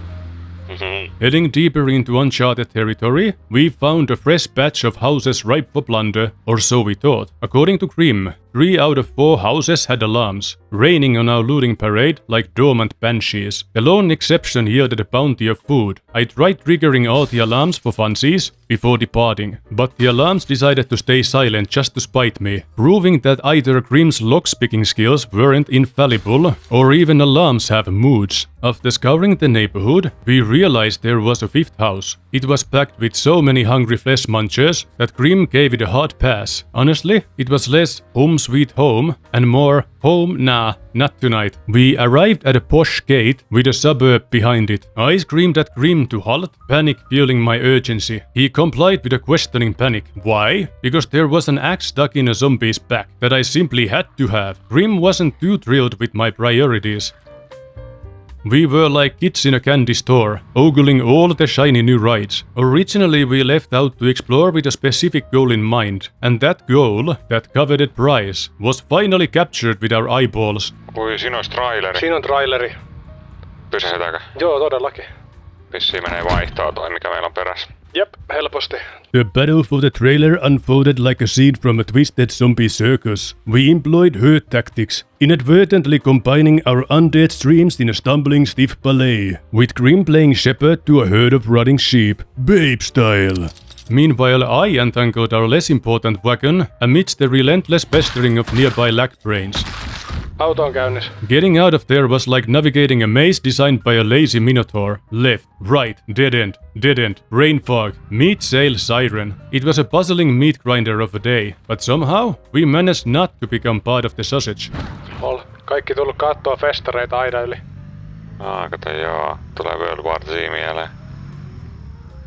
Heading deeper into uncharted territory, we found a fresh batch of houses ripe for plunder, or so we thought. According to Grimm, 3 out of 4 houses had alarms, raining on our looting parade like dormant banshees. The lone exception yielded a bounty of food. I tried triggering all the alarms for funsies before departing, but the alarms decided to stay silent just to spite me, proving that either Grimm's locksmithing skills weren't infallible, or even alarms have moods. After scouring the neighborhood, we realized there was a 5th house. It was packed with so many hungry flesh munchers that Grimm gave it a hard pass. Honestly, it was less home sweet home and more home nah, not tonight. We arrived at a posh gate with a suburb behind it. I screamed at Grimm to halt, panic fueling my urgency. He complied with a questioning panic. Why? Because there was an axe stuck in a zombie's back that I simply had to have. Grimm wasn't too thrilled with my priorities. We were like kids in a candy store, ogling all the shiny new rides. Originally we left out to explore with a specific goal in mind, and that goal, that coveted prize, was finally captured with our eyeballs. Oi, siinä olisi traileri. Siinä on traileri. Pysähdetäänkö? Joo, todellakin. Vissiin menee vaihtoa toi, mikä meillä on perässä. Jep, helposti. The battle for the trailer unfolded like a scene from a twisted zombie circus. We employed herd tactics, inadvertently combining our undead streams in a stumbling stiff ballet, with Grimm playing shepherd to a herd of rotting sheep, babe style. Meanwhile, I entangled our less important wagon amidst the relentless pestering of nearby lack brains. Auto on käynnissä. Getting out of there was like navigating a maze designed by a lazy minotaur. Left, right, dead end, rain fog, meat sale siren. It was a puzzling meat grinder of a day, but somehow we managed not to become part of the sausage. Kaikki tullut kattoa festareita aina yli. Kato joo. Tulee World War Z mieleen.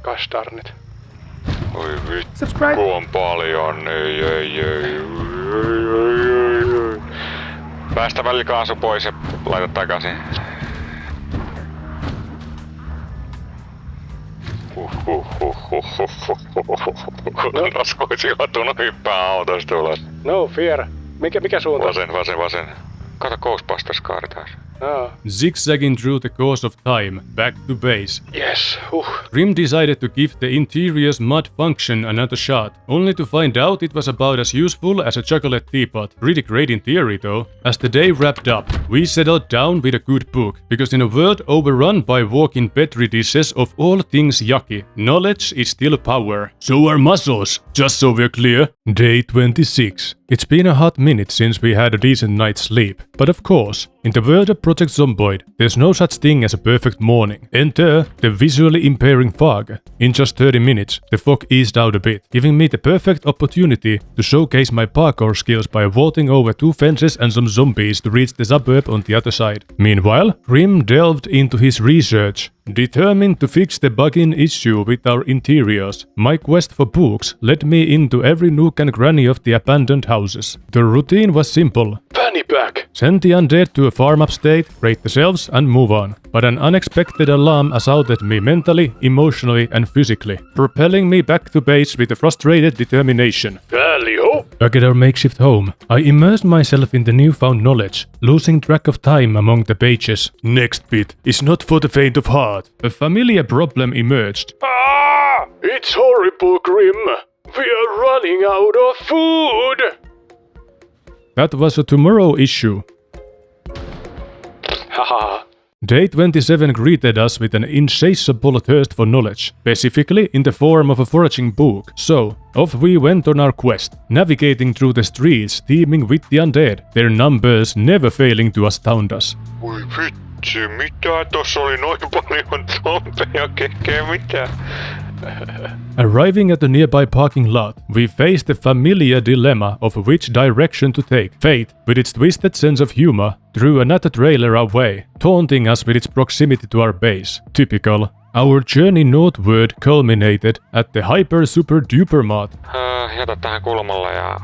Kastarnit. Oi vittu, kun on paljon niin. Päästä välillä kaasu pois ja laita takaisin. Raskoisi joutunut hyppää autosta ulos. No fear. Mikä suunta? Vasen. Kato Ghostbusters-kaari taas. Zigzagging through the course of time, back to base. Yes, Grimm decided to give the interior's mud function another shot, only to find out it was about as useful as a chocolate teapot. Pretty great in theory though. As the day wrapped up, we settled down with a good book, because in a world overrun by walking petri dishes of all things yucky, knowledge is still power. So are muscles, just so we're clear. Day 26. It's been a hot minute since we had a decent night's sleep, but of course, in the world of Project Zomboid, there's no such thing as a perfect morning. Enter the visually impairing fog. In just 30 minutes, the fog eased out a bit, giving me the perfect opportunity to showcase my parkour skills by vaulting over 2 fences and some zombies to reach the suburb on the other side. Meanwhile, Grimm delved into his research, determined to fix the bugging issue with our interiors. My quest for books led me into every nook and cranny of the abandoned houses. The routine was simple. Fanny pack! Send the undead to a farm upstate, raid the shelves and move on. But an unexpected alarm assaulted me mentally, emotionally and physically, propelling me back to base with a frustrated determination. Tally-ho! Back at our makeshift home, I immersed myself in the newfound knowledge, losing track of time among the pages. Next bit is not for the faint of heart. A familiar problem emerged. It's horrible, Grimm. We are running out of food! That was a tomorrow issue. Haha. Day 27 greeted us with an insatiable thirst for knowledge, specifically in the form of a foraging book. So, off we went on our quest, navigating through the streets teeming with the undead, their numbers never failing to astound us. Oi vitsi, mitä? Tossa oli noin paljon zombeja kekkeä, mitä? Arriving at the nearby parking lot, we faced the familiar dilemma of which direction to take. Fate, with its twisted sense of humor, threw another trailer our way, taunting us with its proximity to our base. Typical. Our journey northward culminated at the hyper super duper mart. Jätä tähän kulmalle ja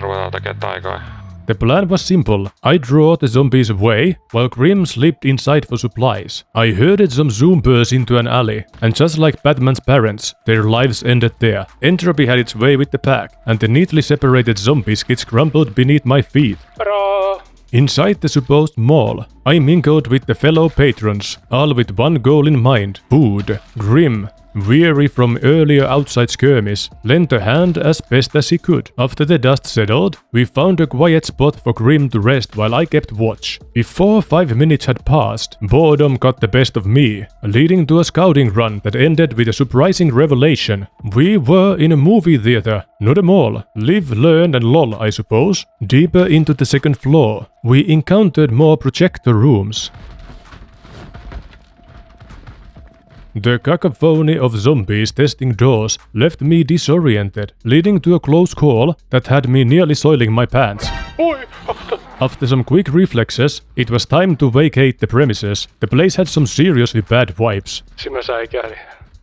ruvetaan tekemään taikoja. The plan was simple. I draw the zombies away, while Grimm slipped inside for supplies. I herded some zoombers into an alley, and just like Batman's parents, their lives ended there. Entropy had its way with the pack, and the neatly separated zombie skits crumbled beneath my feet. Hurrah! Inside the supposed mall, I mingled with the fellow patrons, all with one goal in mind: food. Grimm, weary from earlier outside skirmish, lent a hand as best as he could. After the dust settled, we found a quiet spot for Grimm to rest while I kept watch. Before 5 minutes had passed, boredom got the best of me, leading to a scouting run that ended with a surprising revelation. We were in a movie theater, not a mall. Live, learn and lol, I suppose. Deeper into the second floor, we encountered more projector rooms. The cacophony of zombies testing doors left me disoriented, leading to a close call that had me nearly soiling my pants. After some quick reflexes, it was time to vacate the premises. The place had some seriously bad vibes.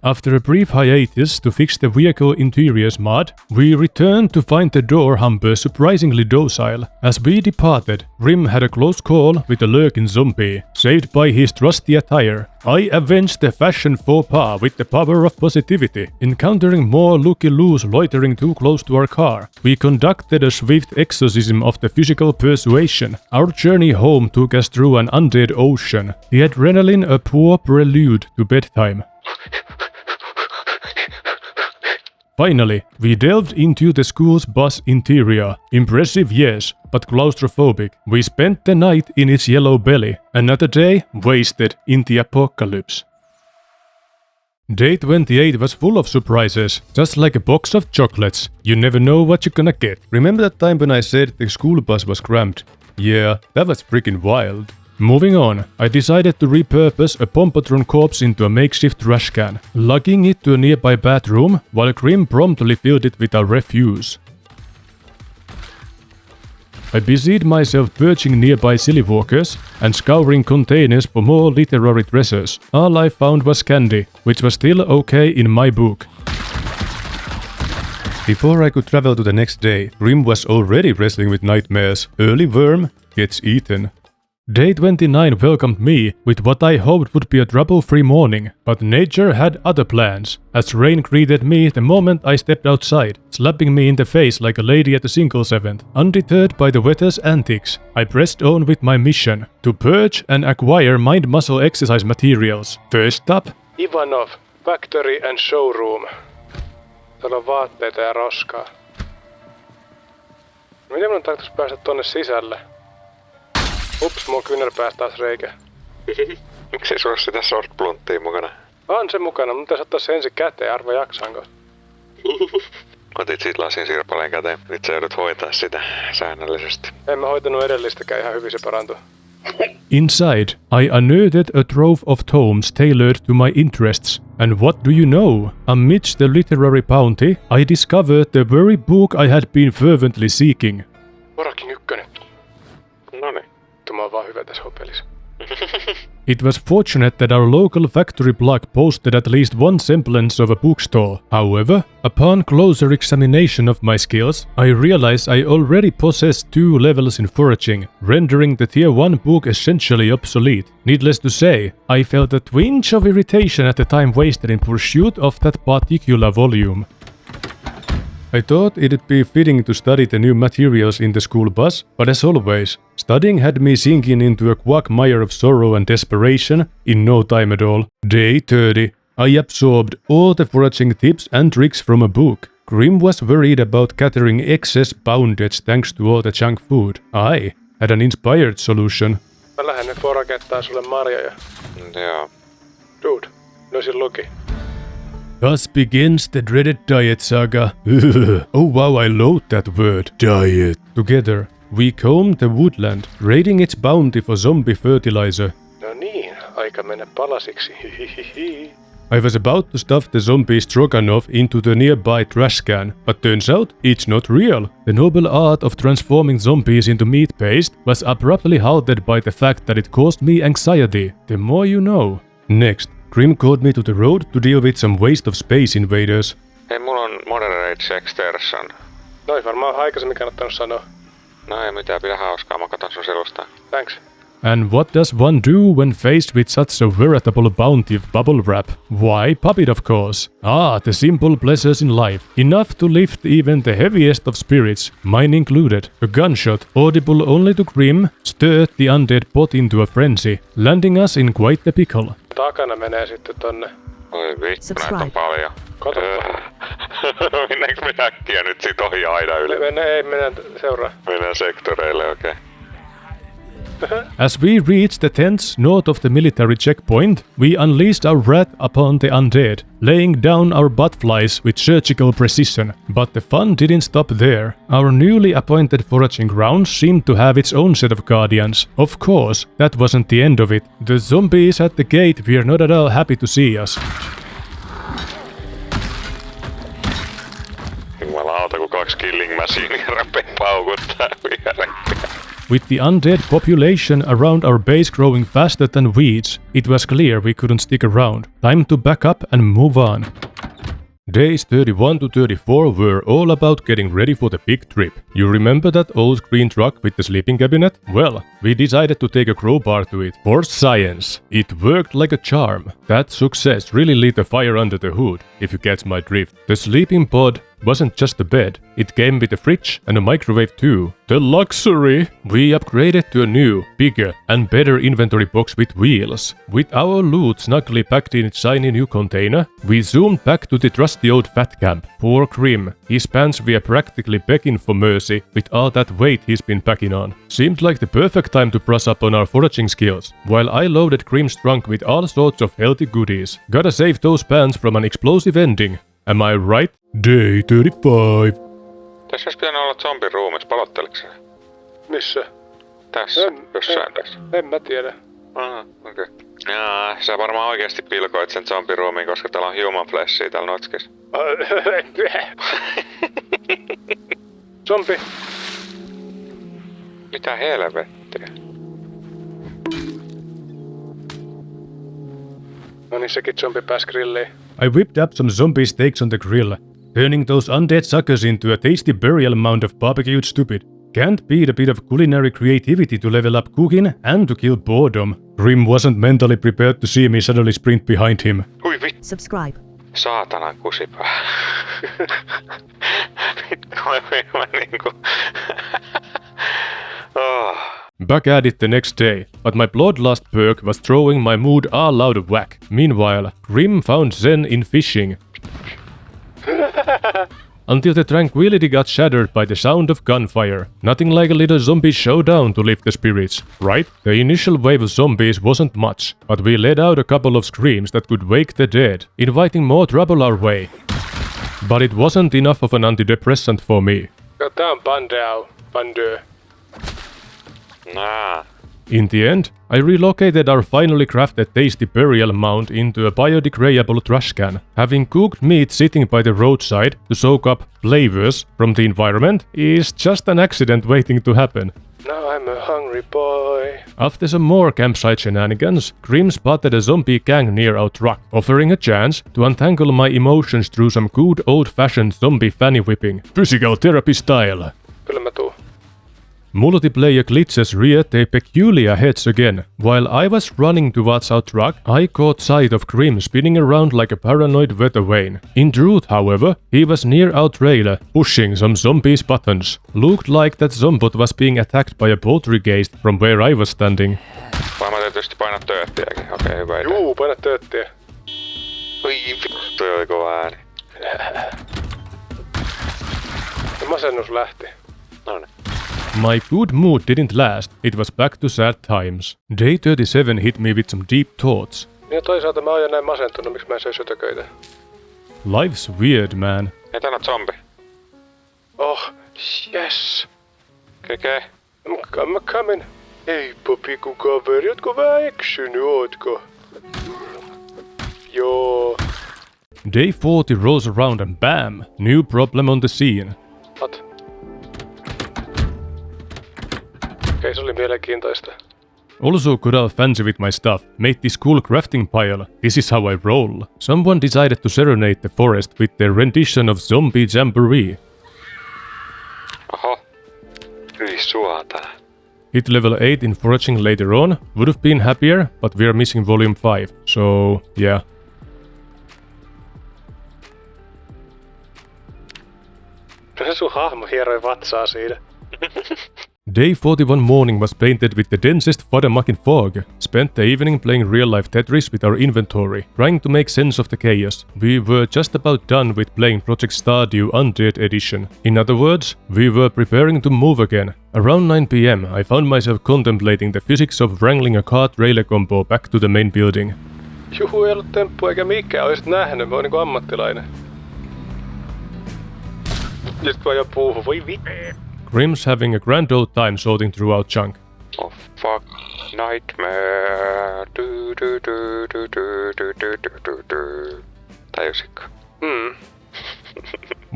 After a brief hiatus to fix the vehicle interior's mud, we returned to find the door humper surprisingly docile. As we departed, Grimm had a close call with a lurking zombie, saved by his trusty attire. I avenged the fashion faux pas with the power of positivity, encountering more looky-loos loitering too close to our car. We conducted a swift exorcism of the physical persuasion. Our journey home took us through an undead ocean, the adrenaline a poor prelude to bedtime. Finally, we delved into the school's bus interior. Impressive, yes, but claustrophobic. We spent the night in its yellow belly. Another day wasted in the apocalypse. Day 28 was full of surprises, just like a box of chocolates. You never know what you're gonna get. Remember that time when I said the school bus was cramped? Yeah, that was freaking wild. Moving on, I decided to repurpose a Pompatron corpse into a makeshift trash can, lugging it to a nearby bathroom, while Grimm promptly filled it with our refuse. I busied myself purging nearby silly walkers and scouring containers for more literary treasures. All I found was candy, which was still okay in my book. Before I could travel to the next day, Grimm was already wrestling with nightmares. Early worm gets eaten. Day 29 welcomed me with what I hoped would be a trouble-free morning, but nature had other plans, as rain greeted me the moment I stepped outside, slapping me in the face like a lady at a singles event. Undeterred by the weather's antics, I pressed on with my mission, to purge and acquire mind-muscle exercise materials. First up, Ivanov, factory and showroom. Täällä on vaatteita ja roskaa. Miten minun tarvitsisi päästä tonne sisälle? Ups, mun kyynärpäästä taas reikä. Miksei sulla sitä shortblunttia mukana? On se mukana, mutta pitäis ottaa se ensin käteen, arva jaksaanko. Otit siitä lasin sirpaleen käteen, nyt sä joudut hoitaa sitä säännöllisesti. En mä hoitanut edellistäkään, ihan hyvin se parantui. Inside, I unearthed a trove of tomes tailored to my interests. And what do you know? Amidst the literary bounty, I discovered the very book I had been fervently seeking. Foraging 1. Noniin. Tämä on vaan hyvä tässä hopelissa. It was fortunate that our local factory block posted at least one semblance of a bookstore. However, upon closer examination of my skills, I realized I already possessed 2 levels in foraging, rendering the tier 1 book essentially obsolete. Needless to say, I felt a twinge of irritation at the time wasted in pursuit of that particular volume. I thought it'd be fitting to study the new materials in the school bus, but as always, studying had me sinking into a quagmire of sorrow and desperation in no time at all. Day 30, I absorbed all the foraging tips and tricks from a book. Grimm was worried about gathering excess poundage thanks to all the junk food. I had an inspired solution. Mä lähden nyt foragettaa sulle marjoja. Joo. Dude, löysin luki. Thus begins the dreaded diet saga. Oh wow, I loathe that word. Diet. Together, we combed the woodland, raiding its bounty for zombie fertilizer. No niin, aika mennä palasiksi. I was about to stuff the zombie stroganoff into the nearby trash can, but turns out it's not real. The noble art of transforming zombies into meat paste was abruptly halted by the fact that it caused me anxiety. The more you know. Next, Grimm called me to the road to deal with some waste of space invaders. Hei, mulla on moderate extersion. Noi varmaan aikaisemmin kannattanut sanoa. No ei mitään, pidä hauskaa, mä katon sun selustaa. Thanks. And what does one do when faced with such a veritable bounty of bubble wrap? Why, pop it of course. The simple pleasures in life. Enough to lift even the heaviest of spirits, mine included. A gunshot, audible only to Grimm, stirred the undead pot into a frenzy, landing us in quite the pickle. Takana menee sitten tonne Oi vittu, näitä on Subscribe. paljon. Katoppa. Mennäänkö me äkkiä nyt sit ohi aina yli? Mennään seuraa. Mennään sektoreille, okei. As we reached the tents north of the military checkpoint, we unleashed our wrath upon the undead, laying down our buttflies with surgical precision. But the fun didn't stop there. Our newly appointed foraging grounds seemed to have its own set of guardians. Of course, that wasn't the end of it. The zombies at the gate were not at all happy to see us. Jumalauta, kun 2 killing machinea rapee paukuttaa vierekkäin. With the undead population around our base growing faster than weeds, it was clear we couldn't stick around. Time to back up and move on. Days 31 to 34 were all about getting ready for the big trip. You remember that old green truck with the sleeping cabinet? Well, we decided to take a crowbar to it. For science. It worked like a charm. That success really lit a fire under the hood, if you catch my drift. The sleeping pod wasn't just a bed, it came with a fridge and a microwave too. The luxury! We upgraded to a new, bigger and better inventory box with wheels. With our loot snugly packed in its shiny new container, we zoomed back to the trusty old fat camp. Poor Grimm, his pants were practically begging for mercy with all that weight he's been packing on. Seemed like the perfect time to brush up on our foraging skills, while I loaded Grimm's trunk with all sorts of healthy goodies. Gotta save those pants from an explosive ending. Am I right? Day 35. Tässä olisi pitänyt olla zombiruumis, palotteliko se? Missä? Tässä, jossain tässä. En mä tiedä. Aha, okei. Jaa, sä varmaan oikeesti pilkoit sen zombiruumiin, koska täällä on human flashia täällä notskissa. Zombi. Mitä helvettiä? No niin, sekin zombi pääs grilliin. I whipped up some zombie steaks on the grill, turning those undead suckers into a tasty burial mound of barbecued stupid. Can't beat a bit of culinary creativity to level up cooking and to kill boredom. Grimm wasn't mentally prepared to see me suddenly sprint behind him. Hui vittu. Subscribe. Saatanan kusipää. Vittu mä niinku... Oh. Back at it the next day, but my bloodlust perk was throwing my mood all out of whack. Meanwhile, Grimm found zen in fishing. Until the tranquility got shattered by the sound of gunfire. Nothing like a little zombie showdown to lift the spirits, right? The initial wave of zombies wasn't much, but we let out a couple of screams that could wake the dead, inviting more trouble our way. But it wasn't enough of an antidepressant for me. Tää on bandö. Nah. In the end, I relocated our finally crafted tasty burial mound into a biodegradable trash can. Having cooked meat sitting by the roadside to soak up flavors from the environment is just an accident waiting to happen. Now I'm a hungry boy. After some more campsite shenanigans, Grimm spotted a zombie gang near our truck, offering a chance to untangle my emotions through some good old-fashioned zombie fanny whipping, physical therapy style. Kyllä mä tuun. Multiplayer glitches reared their peculiar heads again. While I was running towards our truck, I caught sight of Grimm spinning around like a paranoid weather vane. In truth, however, he was near our trailer, pushing some zombies' buttons. Looked like that zombot was being attacked by a poltergeist from where I was standing. Vai mä tietysti painaa tööttiäkin, okei hyvä idea. Juu, paina tööttiä. Oi vittu, toi oli kova ääni. Ja masennus lähti. Noniin. My good mood didn't last, it was back to sad times. Day 37 hit me with some deep thoughts. Ja toisaalta mä oon jo näin masentunut, miksi mä en söi sötököitä. Life's weird, man. Ei täällä on zombi. Oh, yes. Keke. I'm coming. Heippa pikku kaveri, ootko vähän eksynyt, ootko? Joo. Day 40 rolls around and bam! New problem on the scene. What? Okei, se oli mielenkiintoista. Also got all fancy with my stuff, made this cool crafting pile. This is how I roll. Someone decided to serenade the forest with their rendition of Zombie Jamboree. Oho. Hyi suota. Hit level 8 in foraging later on, would have been happier, but we are missing volume 5, so yeah. Se sun hahmo hieroi vatsaa siinä. Day 41 morning was painted with the densest fathermucking fog. Spent the evening playing real-life Tetris with our inventory, trying to make sense of the chaos. We were just about done with playing Project Stardew Undead Edition. In other words, we were preparing to move again. Around 9 PM, I found myself contemplating the physics of wrangling a car-trailer combo back to the main building. Juhu, ei ollut temppu eikä mikään, olisit nähnyt, mä oon niinku ammattilainen. Ja sit mä ajan puuhun, voi vittu. Grimm's having a grand old time sorting through our junk. Oh fuck. Nightmare. Tajusitko?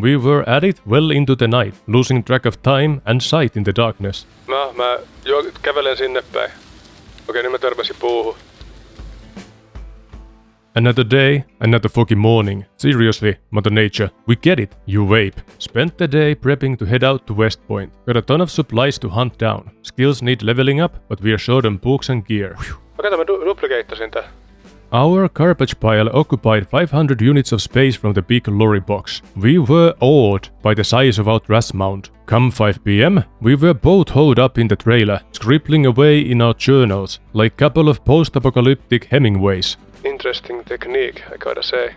We were at it well into the night, losing track of time and sight in the darkness. Mä kävelen sinne päin. Okei, nyt mä törmäsin puuhun. Another day, another foggy morning. Seriously, Mother Nature, we get it, you vape. Spent the day prepping to head out to West Point. Got a ton of supplies to hunt down. Skills need leveling up, but we are short on books and gear. Okei, mä dupliceittasin tää. Our garbage pile occupied 500 units of space from the big lorry box. We were awed by the size of our trash mound. Come 5 PM, we were both holed up in the trailer, scribbling away in our journals, like couple of post-apocalyptic Hemingways. Interesting technique, I gotta say.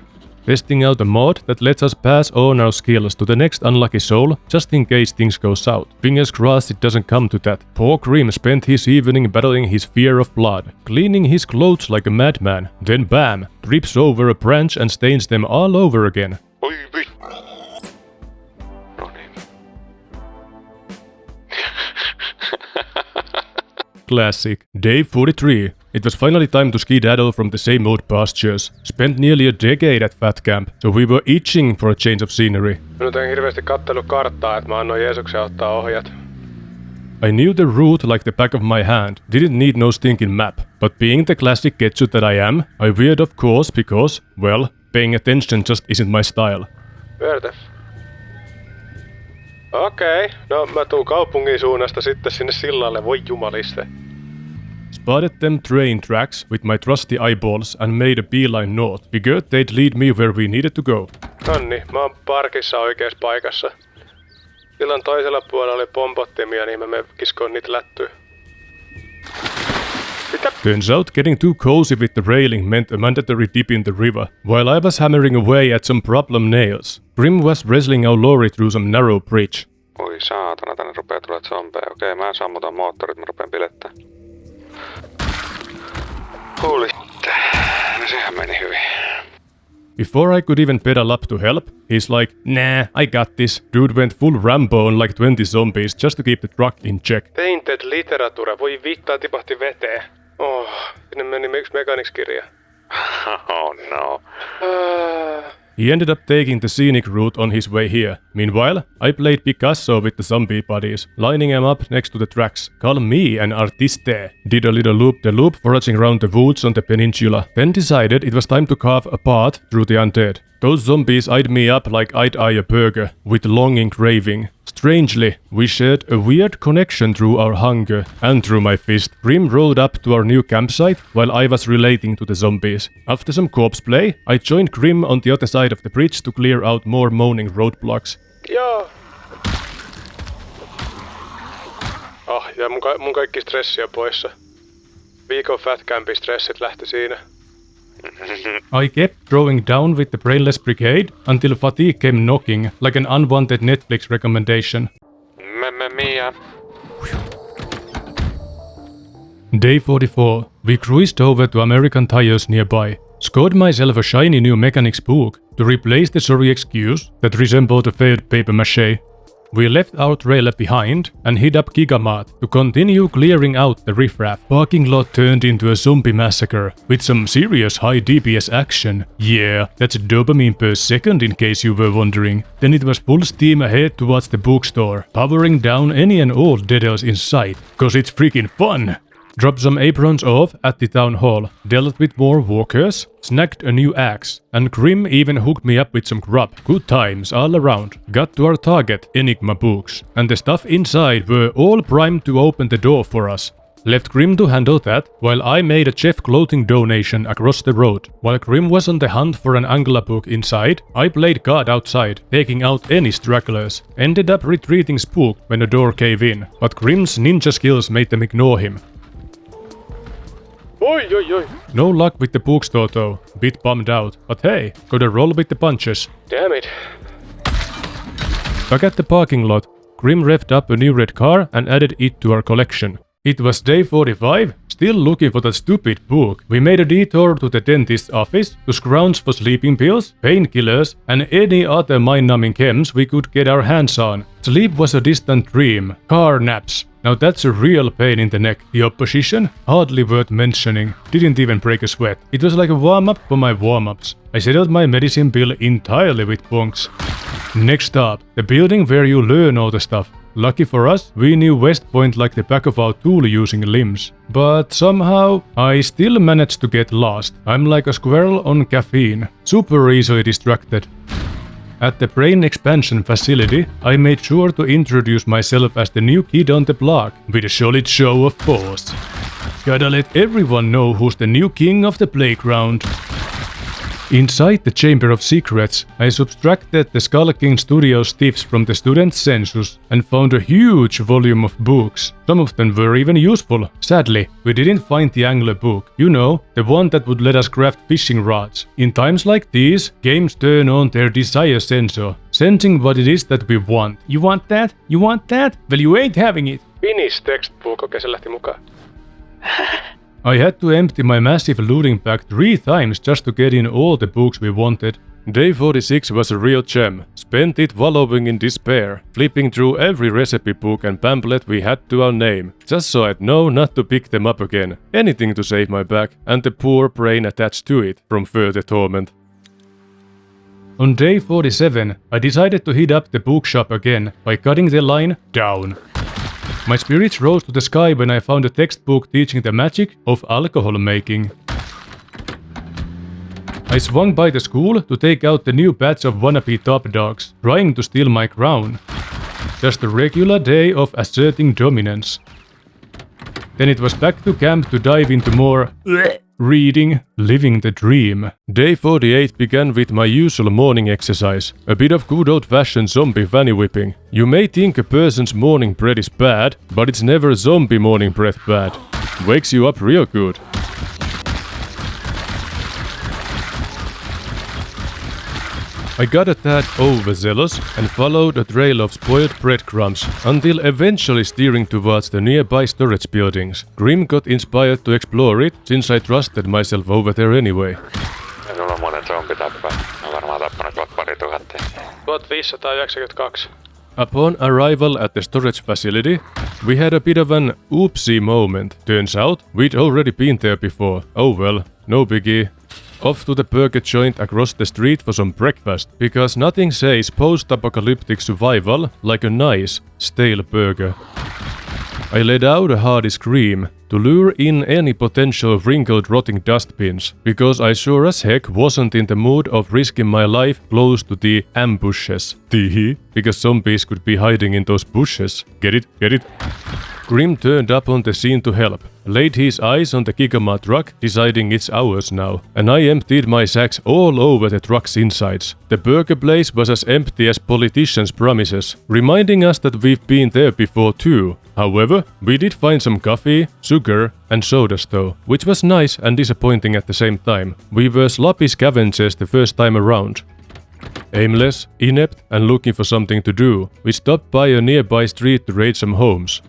Testing out a mod that lets us pass on our skills to the next unlucky soul, just in case things go south. Fingers crossed it doesn't come to that. Poor Grimm spent his evening battling his fear of blood, cleaning his clothes like a madman, then bam, trips over a branch and stains them all over again. Oi vittu. No niin. Classic. Day 43. It was finally time to skedaddle from the same old pastures. Spent nearly a decade at Fat Camp, so we were itching for a change of scenery. Minut en hirveästi kattellut karttaa, että mä annoin Jeesuksen ottaa ohjat. I knew the route like the back of my hand, didn't need no stinking map. But being the classic Ketchu that I am, I veered of course because, well, paying attention just isn't my style. Where the Okei, no mä tuun kaupungin suunnasta sitten sinne sillalle, voi jumaliste. Spotted them train tracks with my trusty eyeballs and made a beeline north. Figured they'd lead me where we needed to go. Nonni, mä oon parkissa oikeassa paikassa. Sillan toisella puolella oli pompottimia, niin mä kiskoin niitä lättyä. Mitä? Turns out getting too cozy with the railing meant a mandatory dip in the river. While I was hammering away at some problem nails, Grimm was wrestling our lorry through some narrow bridge. Oi saatana, tänne rupee tulemaan zombeja. Okei, mä sammutan moottorit, mä rupeen pilettää. Holy no sehän meni hyvin. Before I could even pedal up to help, he's like, nah, I got this. Dude went full Rambo on like 20 zombies just to keep the truck in check. Tainted literatura, voi vittaa tipahti veteen. Oh, sinne meni yksi mekanics-kirja. Oh no. He ended up taking the scenic route on his way here. Meanwhile, I played Picasso with the zombie buddies, lining them up next to the tracks. Call me an artiste. Did a little loop-de-loop foraging around the woods on the peninsula. Then decided it was time to carve a path through the undead. Those zombies eyed me up like I'd eye a burger, with longing craving. Strangely, we shared a weird connection through our hunger and through my fist. Grimm rolled up to our new campsite while I was relating to the zombies. After some corpse play, I joined Grimm on the other side of the bridge to clear out more moaning roadblocks. Joo. Ja mun kaikki stressi on poissa. Viikon Fat Campin stressit lähti siinä. I kept throwing down with the brainless brigade until fatigue came knocking like an unwanted Netflix recommendation. Mamma mia. Day 44. We cruised over to American Tires nearby. Scored myself a shiny new mechanics book to replace the sorry excuse that resembled a failed paper mache. We left our trailer behind and hit up Gigamart to continue clearing out the riffraff. Parking lot turned into a zombie massacre with some serious high DPS action. Yeah, that's dopamine per second in case you were wondering. Then it was full steam ahead towards the bookstore, powering down any and all deadels in sight, cause it's freaking fun! Dropped some aprons off at the town hall, dealt with more walkers, snagged a new axe, and Grimm even hooked me up with some grub. Good times all around. Got to our target, Enigma books, and the stuff inside were all primed to open the door for us. left Grimm to handle that, while I made a chef clothing donation across the road. While Grimm was on the hunt for an Angla book inside, I played God outside, taking out any stragglers. Ended up retreating spooked when the door caved in, but Grimm's ninja skills made them ignore him. Oi, oi, oi. No luck with the bookstore though, bit bummed out, but hey, gotta roll with the punches. Damn it. Back at the parking lot, Grimm revved up a new red car and added it to our collection. It was day 45, still looking for that stupid book. We made a detour to the dentist's office to scrounge for sleeping pills, painkillers, and any other mind-numbing chems we could get our hands on. Sleep was a distant dream. Car naps. Now that's a real pain in the neck. The opposition? Hardly worth mentioning. Didn't even break a sweat. It was like a warm-up for my warm-ups. I settled my medicine bill entirely with bonks. Next up, the building where you learn all the stuff. Lucky for us, we knew West Point like the back of our tool-using limbs. But somehow, I still managed to get lost. I'm like a squirrel on caffeine. Super easily distracted. At the brain expansion facility, I made sure to introduce myself as the new kid on the block, with a solid show of force. Gotta let everyone know who's the new king of the playground. Inside the Chamber of Secrets, I subtracted the Skull King Studios thieves from the student census and found a huge volume of books. Some of them were even useful. Sadly, we didn't find the angler book. You know, the one that would let us craft fishing rods. In times like these, games turn on their desire sensor, sensing what it is that we want. You want that? You want that? Well, you ain't having it. Finish textbook. Okei, se lähti mukaan. I had to empty my massive looting bag 3 times just to get in all the books we wanted. Day 46 was a real gem. Spent it wallowing in despair, flipping through every recipe book and pamphlet we had to our name, just so I'd know not to pick them up again. Anything to save my back and the poor brain attached to it from further torment. On day 47, I decided to hit up the bookshop again by cutting the line down. My spirits rose to the sky when I found a textbook teaching the magic of alcohol making. I swung by the school to take out the new batch of wannabe top dogs, trying to steal my crown. Just a regular day of asserting dominance. Then it was back to camp to dive into more reading, living the dream. Day 48 began with my usual morning exercise, a bit of good old-fashioned zombie fanny whipping. You may think a person's morning breath is bad, but it's never zombie morning breath bad. Wakes you up real good. I got a tad overzealous and followed a trail of spoiled breadcrumbs until eventually steering towards the nearby storage buildings. Grimm got inspired to explore it since I trusted myself over there anyway. Minulla on monen zombi tappaa. On varmaan tappanut vaikka 2000. 1592. Upon arrival at the storage facility, we had a bit of an oopsie moment. Turns out, we'd already been there before. Oh well, no biggie. Off to the burger joint across the street for some breakfast, because nothing says post-apocalyptic survival like a nice, stale burger. I let out a hearty scream to lure in any potential wrinkled rotting dustbins, because I sure as heck wasn't in the mood of risking my life close to the ambushes. Teehee, because zombies could be hiding in those bushes. Get it? Get it? Grimm turned up on the scene to help, laid his eyes on the Gigama truck, deciding it's ours now, and I emptied my sacks all over the truck's insides. The burger place was as empty as politicians' promises, reminding us that we've been there before too. However, we did find some coffee, sugar, and sodas though, which was nice and disappointing at the same time. We were sloppy scavengers the first time around. Aimless, inept, and looking for something to do, we stopped by a nearby street to raid some homes.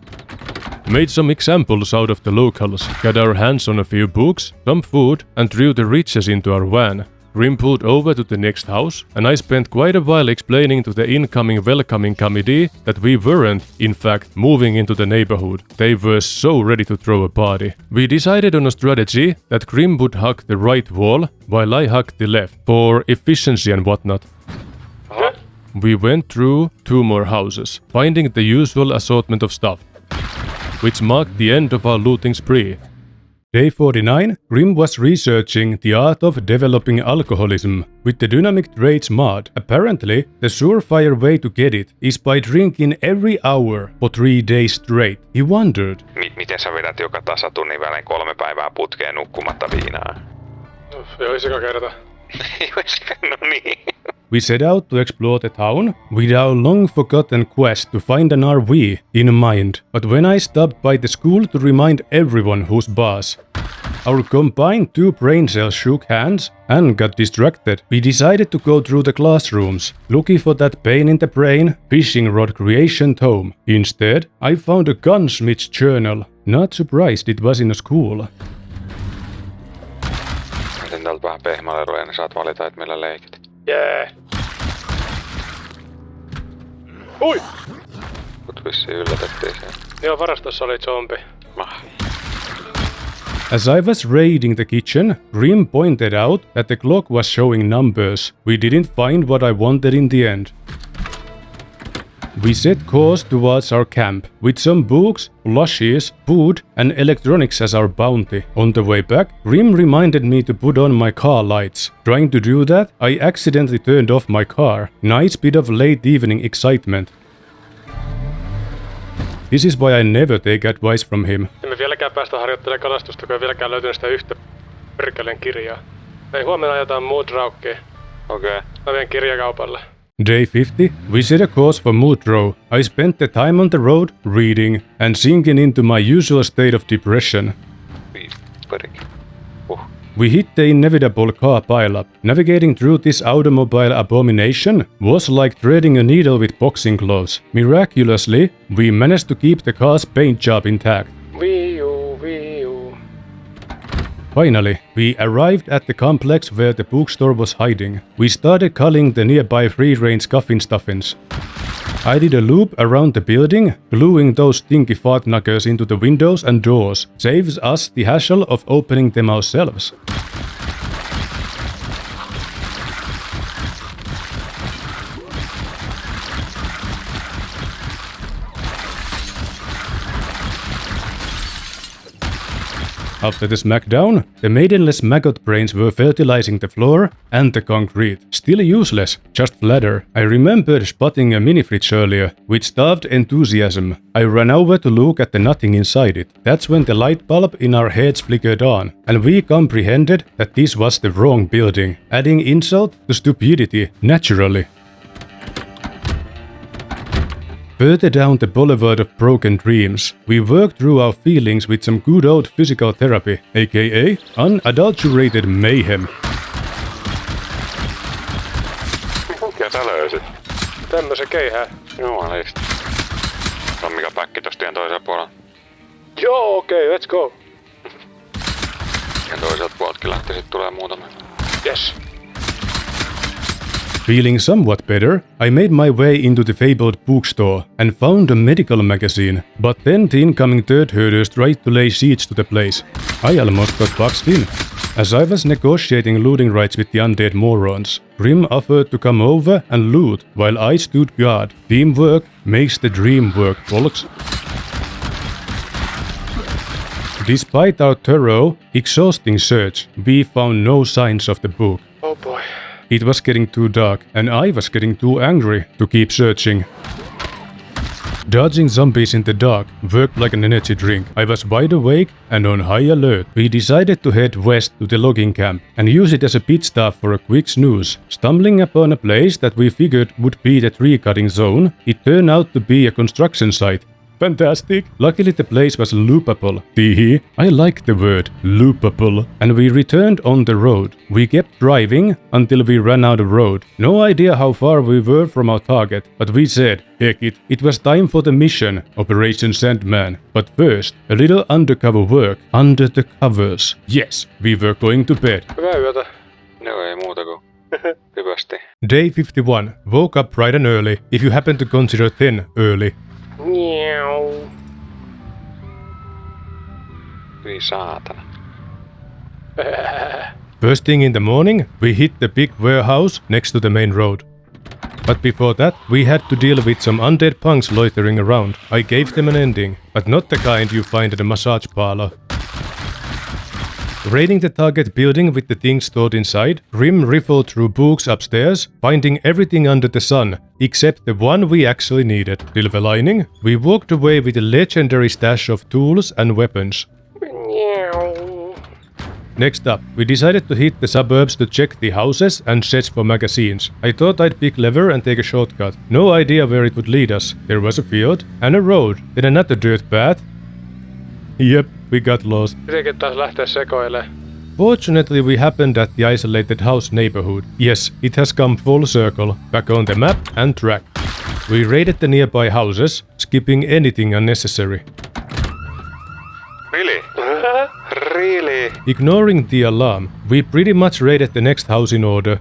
Made some examples out of the locals, got our hands on a few books, some food, and threw the riches into our van. Grimm pulled over to the next house, and I spent quite a while explaining to the incoming welcoming committee that we weren't, in fact, moving into the neighborhood. They were so ready to throw a party. We decided on a strategy that Grimm would hug the right wall, while I hugged the left, for efficiency and whatnot. We went through 2 more houses, finding the usual assortment of stuff, which marked the end of our looting spree. Day 49, Grimm was researching the art of developing alcoholism with the dynamic traits mod. Apparently, the surefire way to get it is by drinking every hour for 3 days straight. He wondered. Miten sä vedät joka tasatunnin välein 3 päivää putkeen nukkumatta viinaa? Joisiko kerta? No niin. We set out to explore the town with our long-forgotten quest to find an RV in mind. But when I stopped by the school to remind everyone who's boss, our combined 2 brain cells shook hands and got distracted. We decided to go through the classrooms, looking for that pain in the brain fishing rod creation tome. Instead, I found a gunsmith's journal. Not surprised it was in a school. Miten täältä vähän pehmäleroja, niin saat valita, että millä leikit. Jee. Ui! Mut vissiin yllätettiin sen. Joo, varastossa oli zombi. As I was raiding the kitchen, Grimm pointed out that the clock was showing numbers. We didn't find what I wanted in the end. We set course towards our camp, with some books, plushies, food and electronics as our bounty. On the way back, Grimm reminded me to put on my car lights. Trying to do that, I accidentally turned off my car. Nice bit of late evening excitement. This is why I never take advice from him. Emme vieläkään päästä harjoittelemaan kalastusta, kun ei vieläkään löytynyt sitä yhtä perkeleen kirjaa. Ei, huomenna ajetaan muut raukkiin. Okei. Mä vien kirjakaupalle. Day 50, we set a course for Mudrow. I spent the time on the road, reading, and sinking into my usual state of depression. We hit the inevitable car pileup. Navigating through this automobile abomination was like threading a needle with boxing gloves. Miraculously, we managed to keep the car's paint job intact. Wii U. Finally, we arrived at the complex where the bookstore was hiding. We started culling the nearby free-range coffin stuffings. I did a loop around the building, gluing those stinky fart knockers into the windows and doors. Saves us the hassle of opening them ourselves. After the smackdown, the maidenless maggot brains were fertilizing the floor and the concrete. Still useless, just flatter. I remembered spotting a mini-fridge earlier, with starved enthusiasm. I ran over to look at the nothing inside it. That's when the light bulb in our heads flickered on, and we comprehended that this was the wrong building, adding insult to stupidity naturally. Further down the boulevard of broken dreams, we worked through our feelings with some good old physical therapy, aka unadulterated mayhem. Mikä sä löysit? Tämmösen keihää. Jumalista. On mikä päkki tosta tien toisella puolella. Joo, okei, let's go. Ja toiselta puoleltakin lähti sit tulee muutama. Yes. Feeling somewhat better, I made my way into the fabled bookstore and found a medical magazine, but then the incoming third herders tried to lay siege to the place. I almost got boxed in. As I was negotiating looting rights with the undead morons, Grimm offered to come over and loot while I stood guard. Teamwork makes the dream work, folks. Despite our thorough, exhausting search, we found no signs of the book. Oh boy. It was getting too dark, and I was getting too angry to keep searching. Dodging zombies in the dark worked like an energy drink. I was wide awake and on high alert. We decided to head west to the logging camp and use it as a pit stop for a quick snooze. Stumbling upon a place that we figured would be the tree cutting zone, it turned out to be a construction site. Fantastic! Luckily the place was loopable. Teehee, I like the word loopable. And we returned on the road. We kept driving until we ran out of road. No idea how far we were from our target, but we said, heck it was time for the mission, Operation Sandman. But first, a little undercover work. Under the covers. Yes, we were going to bed. Hyvää yötä. No ei muuta kuin hyvästi. Day 51. Woke up bright and early, if you happen to consider 10 early. Miau. Hyi saatana. First thing in the morning, we hit the big warehouse next to the main road. But before that, we had to deal with some undead punks loitering around. I gave them an ending, but not the kind you find at a massage parlor. Raiding the target building with the things stored inside, Grimm riffled through books upstairs, finding everything under the sun, except the one we actually needed. Silver lining, we walked away with a legendary stash of tools and weapons. Next up, we decided to hit the suburbs to check the houses and search for magazines. I thought I'd pick lever and take a shortcut. No idea where it would lead us. There was a field and a road, then another dirt path. Yep, we got lost. Pitäisikö taas lähteä sekoilemaan? Fortunately, we happened at the isolated house neighborhood. Yes, it has come full circle, back on the map and track. We raided the nearby houses, skipping anything unnecessary. Really? Really? Ignoring the alarm, we pretty much raided the next house in order.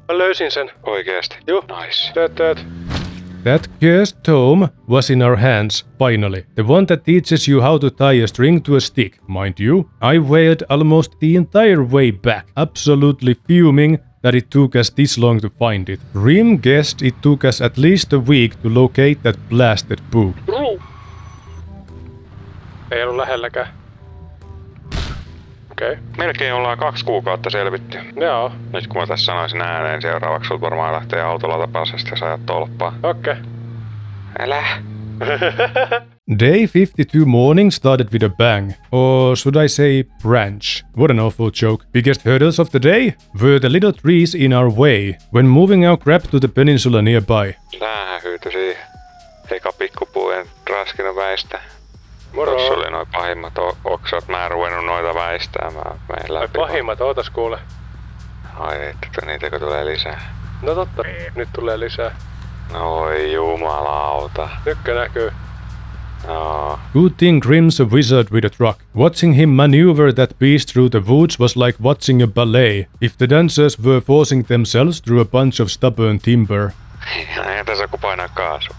Mä löysin sen. Oikeesti? Juh. Nice. Tööt. That cursed tome was in our hands, finally. The one that teaches you how to tie a string to a stick, mind you. I wailed almost the entire way back, absolutely fuming that it took us this long to find it. Grimm guessed it took us at least a week to locate that blasted book. Ei ollut lähelläkään. Okei. Melkein ollaan 2 kuukautta selvitty. Joo. Nyt kun mä tässä sanoisin ääneen, seuraavaksi sut varmaan lähtee autolla tapaisesti, jos ajat tolppaa. Okei. Älä. Day 52 morning started with a bang, or should I say branch. What an awful joke. Biggest hurdles of the day were the little trees in our way when moving our crap to the peninsula nearby. Sähän hyytyi siihen. Eka pikkupuu en raskinut väistää. Moro. Tossa oli noin pahimmat oksat, mä en ruvennut noita väistäämään. Menen läpi. Pahimmat, ootas kuule. Ai että niitäkö tulee lisää? No totta, nyt tulee lisää. Oi jumalauta. Nytkö näkyy? No. Good thing Grimm's a wizard with a truck. Watching him maneuver that beast through the woods was like watching a ballet, if the dancers were forcing themselves through a bunch of stubborn timber. Eihän tässä kun painaa kaasua.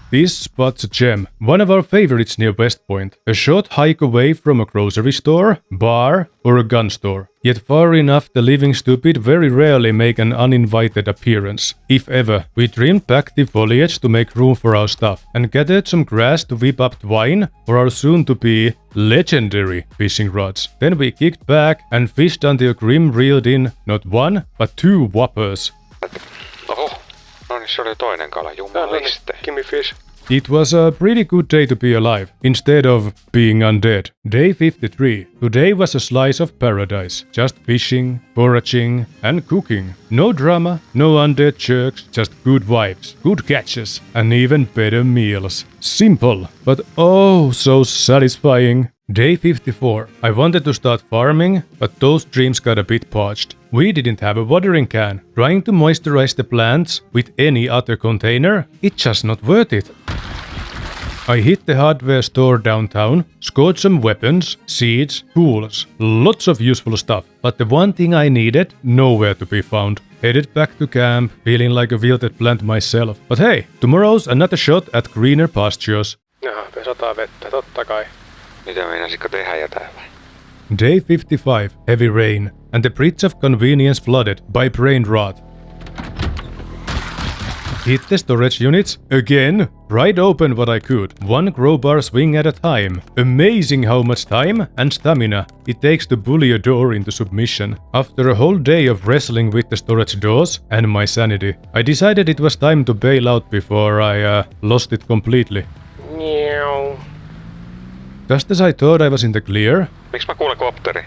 This spot's a gem, one of our favorites near West Point. A short hike away from a grocery store, bar, or a gun store. Yet far enough the living stupid very rarely make an uninvited appearance. If ever, we trimmed back the foliage to make room for our stuff, and gathered some grass to whip up wine for our soon-to-be legendary fishing rods. Then we kicked back and fished until Grimm reeled in not 1, but 2 whoppers. Oho, no niin se oli toinen kala, jumaliste. Gimme fish. It was a pretty good day to be alive, instead of being undead. Day 53. Today was a slice of paradise. Just fishing, foraging, and cooking. No drama, no undead jerks, just good vibes, good catches, and even better meals. Simple, but oh so satisfying. Day 54. I wanted to start farming, but those dreams got a bit parched. We didn't have a watering can. Trying to moisturize the plants with any other container, it's just not worth it. I hit the hardware store downtown, scored some weapons, seeds, tools, lots of useful stuff, but the one thing I needed, nowhere to be found. Headed back to camp, feeling like a wilted plant myself. But hey, tomorrow's another shot at greener pastures. Jaha, sataa vettä, totta kai. Mitä meinasitko tehdä jotain vai? Day 55, heavy rain, and the bridge of convenience flooded by brain rot. Hit the storage units again, pried open what I could, 1 crowbar swing at a time. Amazing how much time and stamina it takes to bully a door into submission. After a whole day of wrestling with the storage doors and my sanity, I decided it was time to bail out before I lost it completely. Meow. Just as I thought I was in the clear, Miksi mä kuulen kopteri?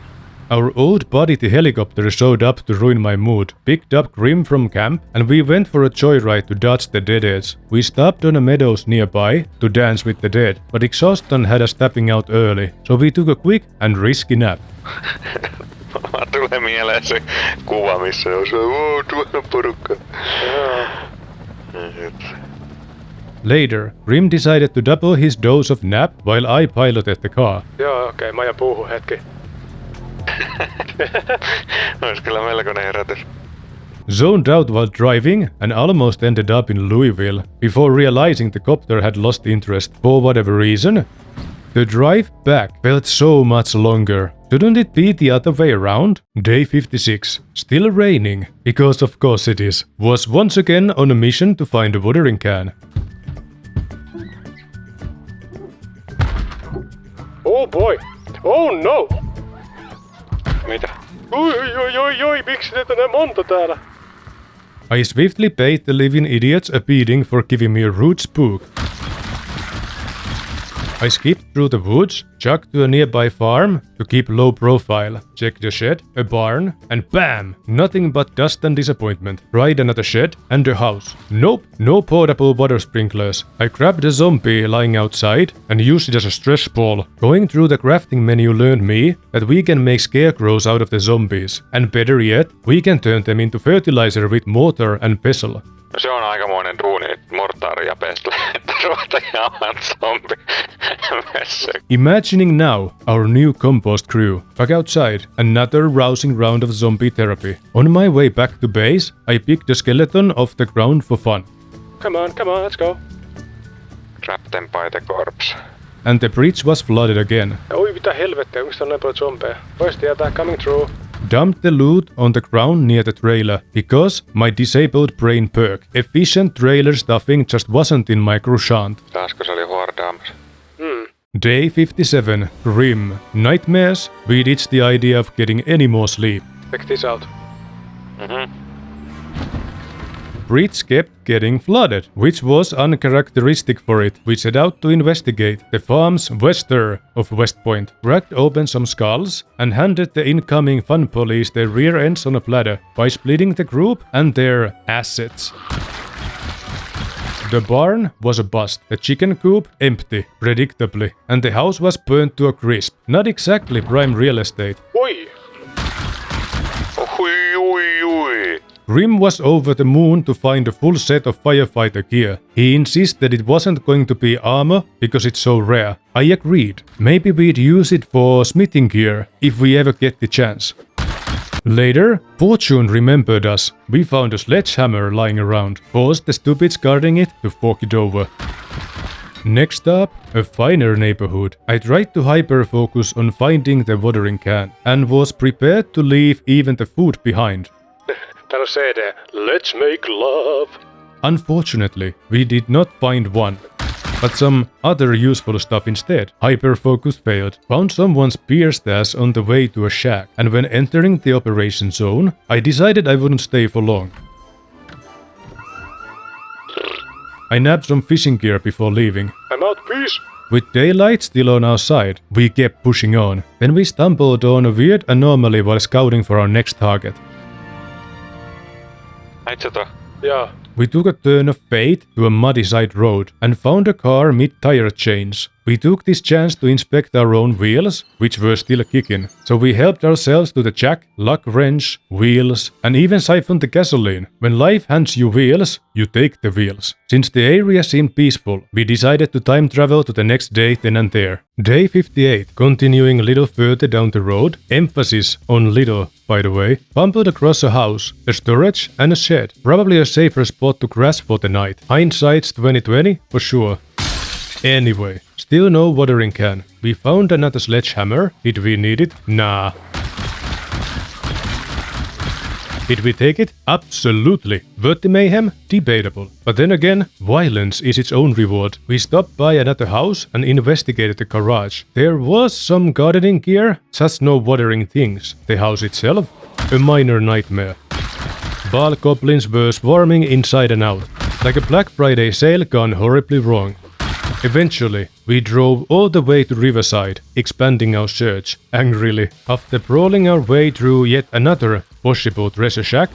our old buddy the helicopter showed up to ruin my mood, picked up Grimm from camp, and we went for a joyride to dodge the deadettes. We stopped on a meadows nearby to dance with the dead, but exhaustion had us tapping out early, so we took a quick and risky nap. Tulee mieleen se kuva, missä on se tuolla porukka. Later, Grimm decided to double his dose of nap while I piloted the car. Joo, okei, mä ajan puuhun hetki. Ois kyllä melkoinen herätys. Zoned out while driving and almost ended up in Louisville before realizing the copter had lost interest for whatever reason. The drive back felt so much longer. Shouldn't it be the other way around? Day 56. Still raining, because of course it is. Was once again on a mission to find a watering can. Oh boy! Oh no! Mitä? Oi, miksi teitä näin monta täällä? I swiftly paid the living idiots a beating for giving me a rude spook. I skipped through the woods, chugged to a nearby farm to keep low profile, checked a shed, a barn, and BAM! Nothing but dust and disappointment. Tried another shed and a house. Nope, no portable water sprinklers. I grabbed a zombie lying outside and used it as a stress ball. Going through the crafting menu learned me that we can make scarecrows out of the zombies. And better yet, we can turn them into fertilizer with mortar and pestle. Se on aikamoinen duuni, mortaari ja pestle, että ruveta jaamaan zombi messy. Imagining now our new compost crew. Back outside, another rousing round of zombie therapy. On my way back to base, I picked a skeleton off the ground for fun. Come on, let's go. Trap them by the corpse. And the bridge was flooded again. Oi mitä helvettiä, miksi on näin paljon zombeja? Voisi tietää, coming through. Dumped the loot on the ground near the trailer because my disabled brain perk. Efficient trailer stuffing just wasn't in my croissant. Taasko se oli huordaamassa? Day 57. Grimm. Nightmares? We ditched the idea of getting any more sleep. Check this out. Bridge kept getting flooded, which was uncharacteristic for it. We set out to investigate the farm's wester of West Point, cracked open some skulls, and handed the incoming fun police their rear ends on a platter by splitting the group and their assets. The barn was a bust, the chicken coop empty, predictably, and the house was burnt to a crisp. Not exactly prime real estate. Oi! Ui. Grimm was over the moon to find a full set of firefighter gear. He insisted it wasn't going to be armor because it's so rare. I agreed. Maybe we'd use it for smithing gear if we ever get the chance. Later, Fortune remembered us. We found a sledgehammer lying around, forced the stupids guarding it to fork it over. Next up, a finer neighborhood. I tried to hyper-focus on finding the watering can, and was prepared to leave even the food behind. Täällä on CD. Let's make love. Unfortunately, we did not find one, but some other useful stuff instead. Hyper-focus failed. Found someone's beer stash on the way to a shack, and when entering the operation zone, I decided I wouldn't stay for long. I nabbed some fishing gear before leaving. I'm out, peace. With daylight still on our side, we kept pushing on. Then we stumbled on a weird anomaly while scouting for our next target. Yeah. We took a turn of fate to a muddy side road and found a car mid-tire change. We took this chance to inspect our own wheels, which were still kicking. So we helped ourselves to the jack, lock wrench, wheels, and even siphoned the gasoline. When life hands you wheels, you take the wheels. Since the area seemed peaceful, we decided to time travel to the next day then and there. Day 58, continuing a little further down the road, emphasis on little, by the way, bumbled across a house, a storage, and a shed. Probably a safer spot to crash for the night. Hindsight's 2020, for sure. Anyway, still no watering can. We found another sledgehammer. Did we need it? Nah. Did we take it? Absolutely. Worth the mayhem? Debatable. But then again, violence is its own reward. We stopped by another house and investigated the garage. There was some gardening gear, just no watering things. The house itself? A minor nightmare. Ball goblins were swarming inside and out. Like a Black Friday sale gone horribly wrong. Eventually, we drove all the way to Riverside, expanding our search, angrily. After brawling our way through yet another possible treasure shack,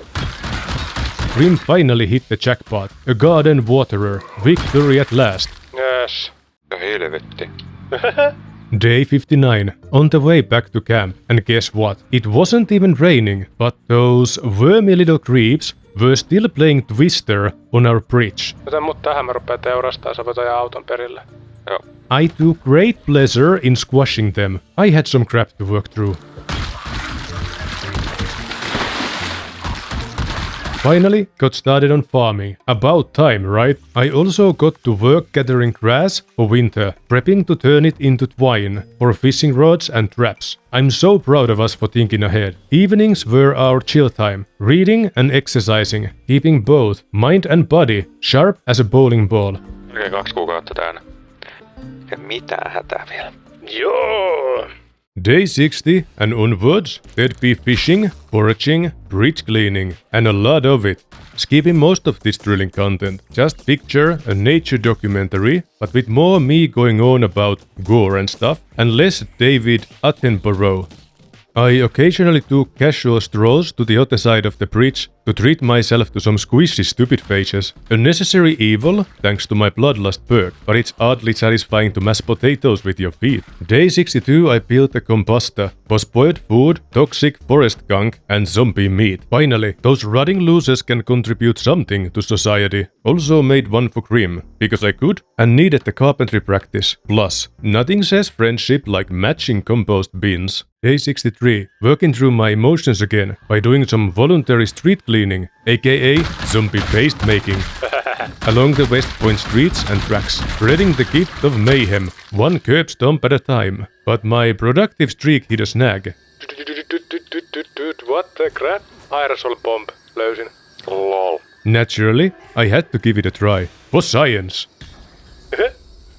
Grimm finally hit the jackpot. A garden waterer. Victory at last. Yes. Helvetti. Day 59. On the way back to camp. And guess what? It wasn't even raining, but those wormy little creeps were still playing Twister on our bridge. Joten mut tähän mä rupeen teurastaa, sä voit ajaa auton perille. Joo. I took great pleasure in squashing them. I had some crap to work through. Finally, got started on farming. About time, right? I also got to work gathering grass for winter, prepping to turn it into twine for fishing rods and traps. I'm so proud of us for thinking ahead. Evenings were our chill time, reading and exercising, keeping both mind and body sharp as a bowling ball. Okei, 2 kuukautta täynnä. Mitään hätää vielä. Joo! Day 60 and onwards, there'd be fishing, foraging, bridge cleaning, and a lot of it. Skipping most of this drilling content, just picture a nature documentary, but with more me going on about gore and stuff, and less David Attenborough. I occasionally took casual strolls to the other side of the bridge to treat myself to some squishy stupid faces. A necessary evil, thanks to my bloodlust perk, but it's oddly satisfying to mash potatoes with your feet. Day 62 I built a composter for spoiled food, toxic forest gunk, and zombie meat. Finally, those rotting losers can contribute something to society. Also made one for Grimm, because I could, and needed the carpentry practice. Plus, nothing says friendship like matching compost bins. Day 63, working through my emotions again by doing some voluntary street cleaning, aka zombie paste making, along the West Point streets and tracks, spreading the gift of mayhem, one curb stomp at a time. But my productive streak hit a snag. What the crap? Aerosol bomb. Löysin. Lol. Naturally, I had to give it a try. For science.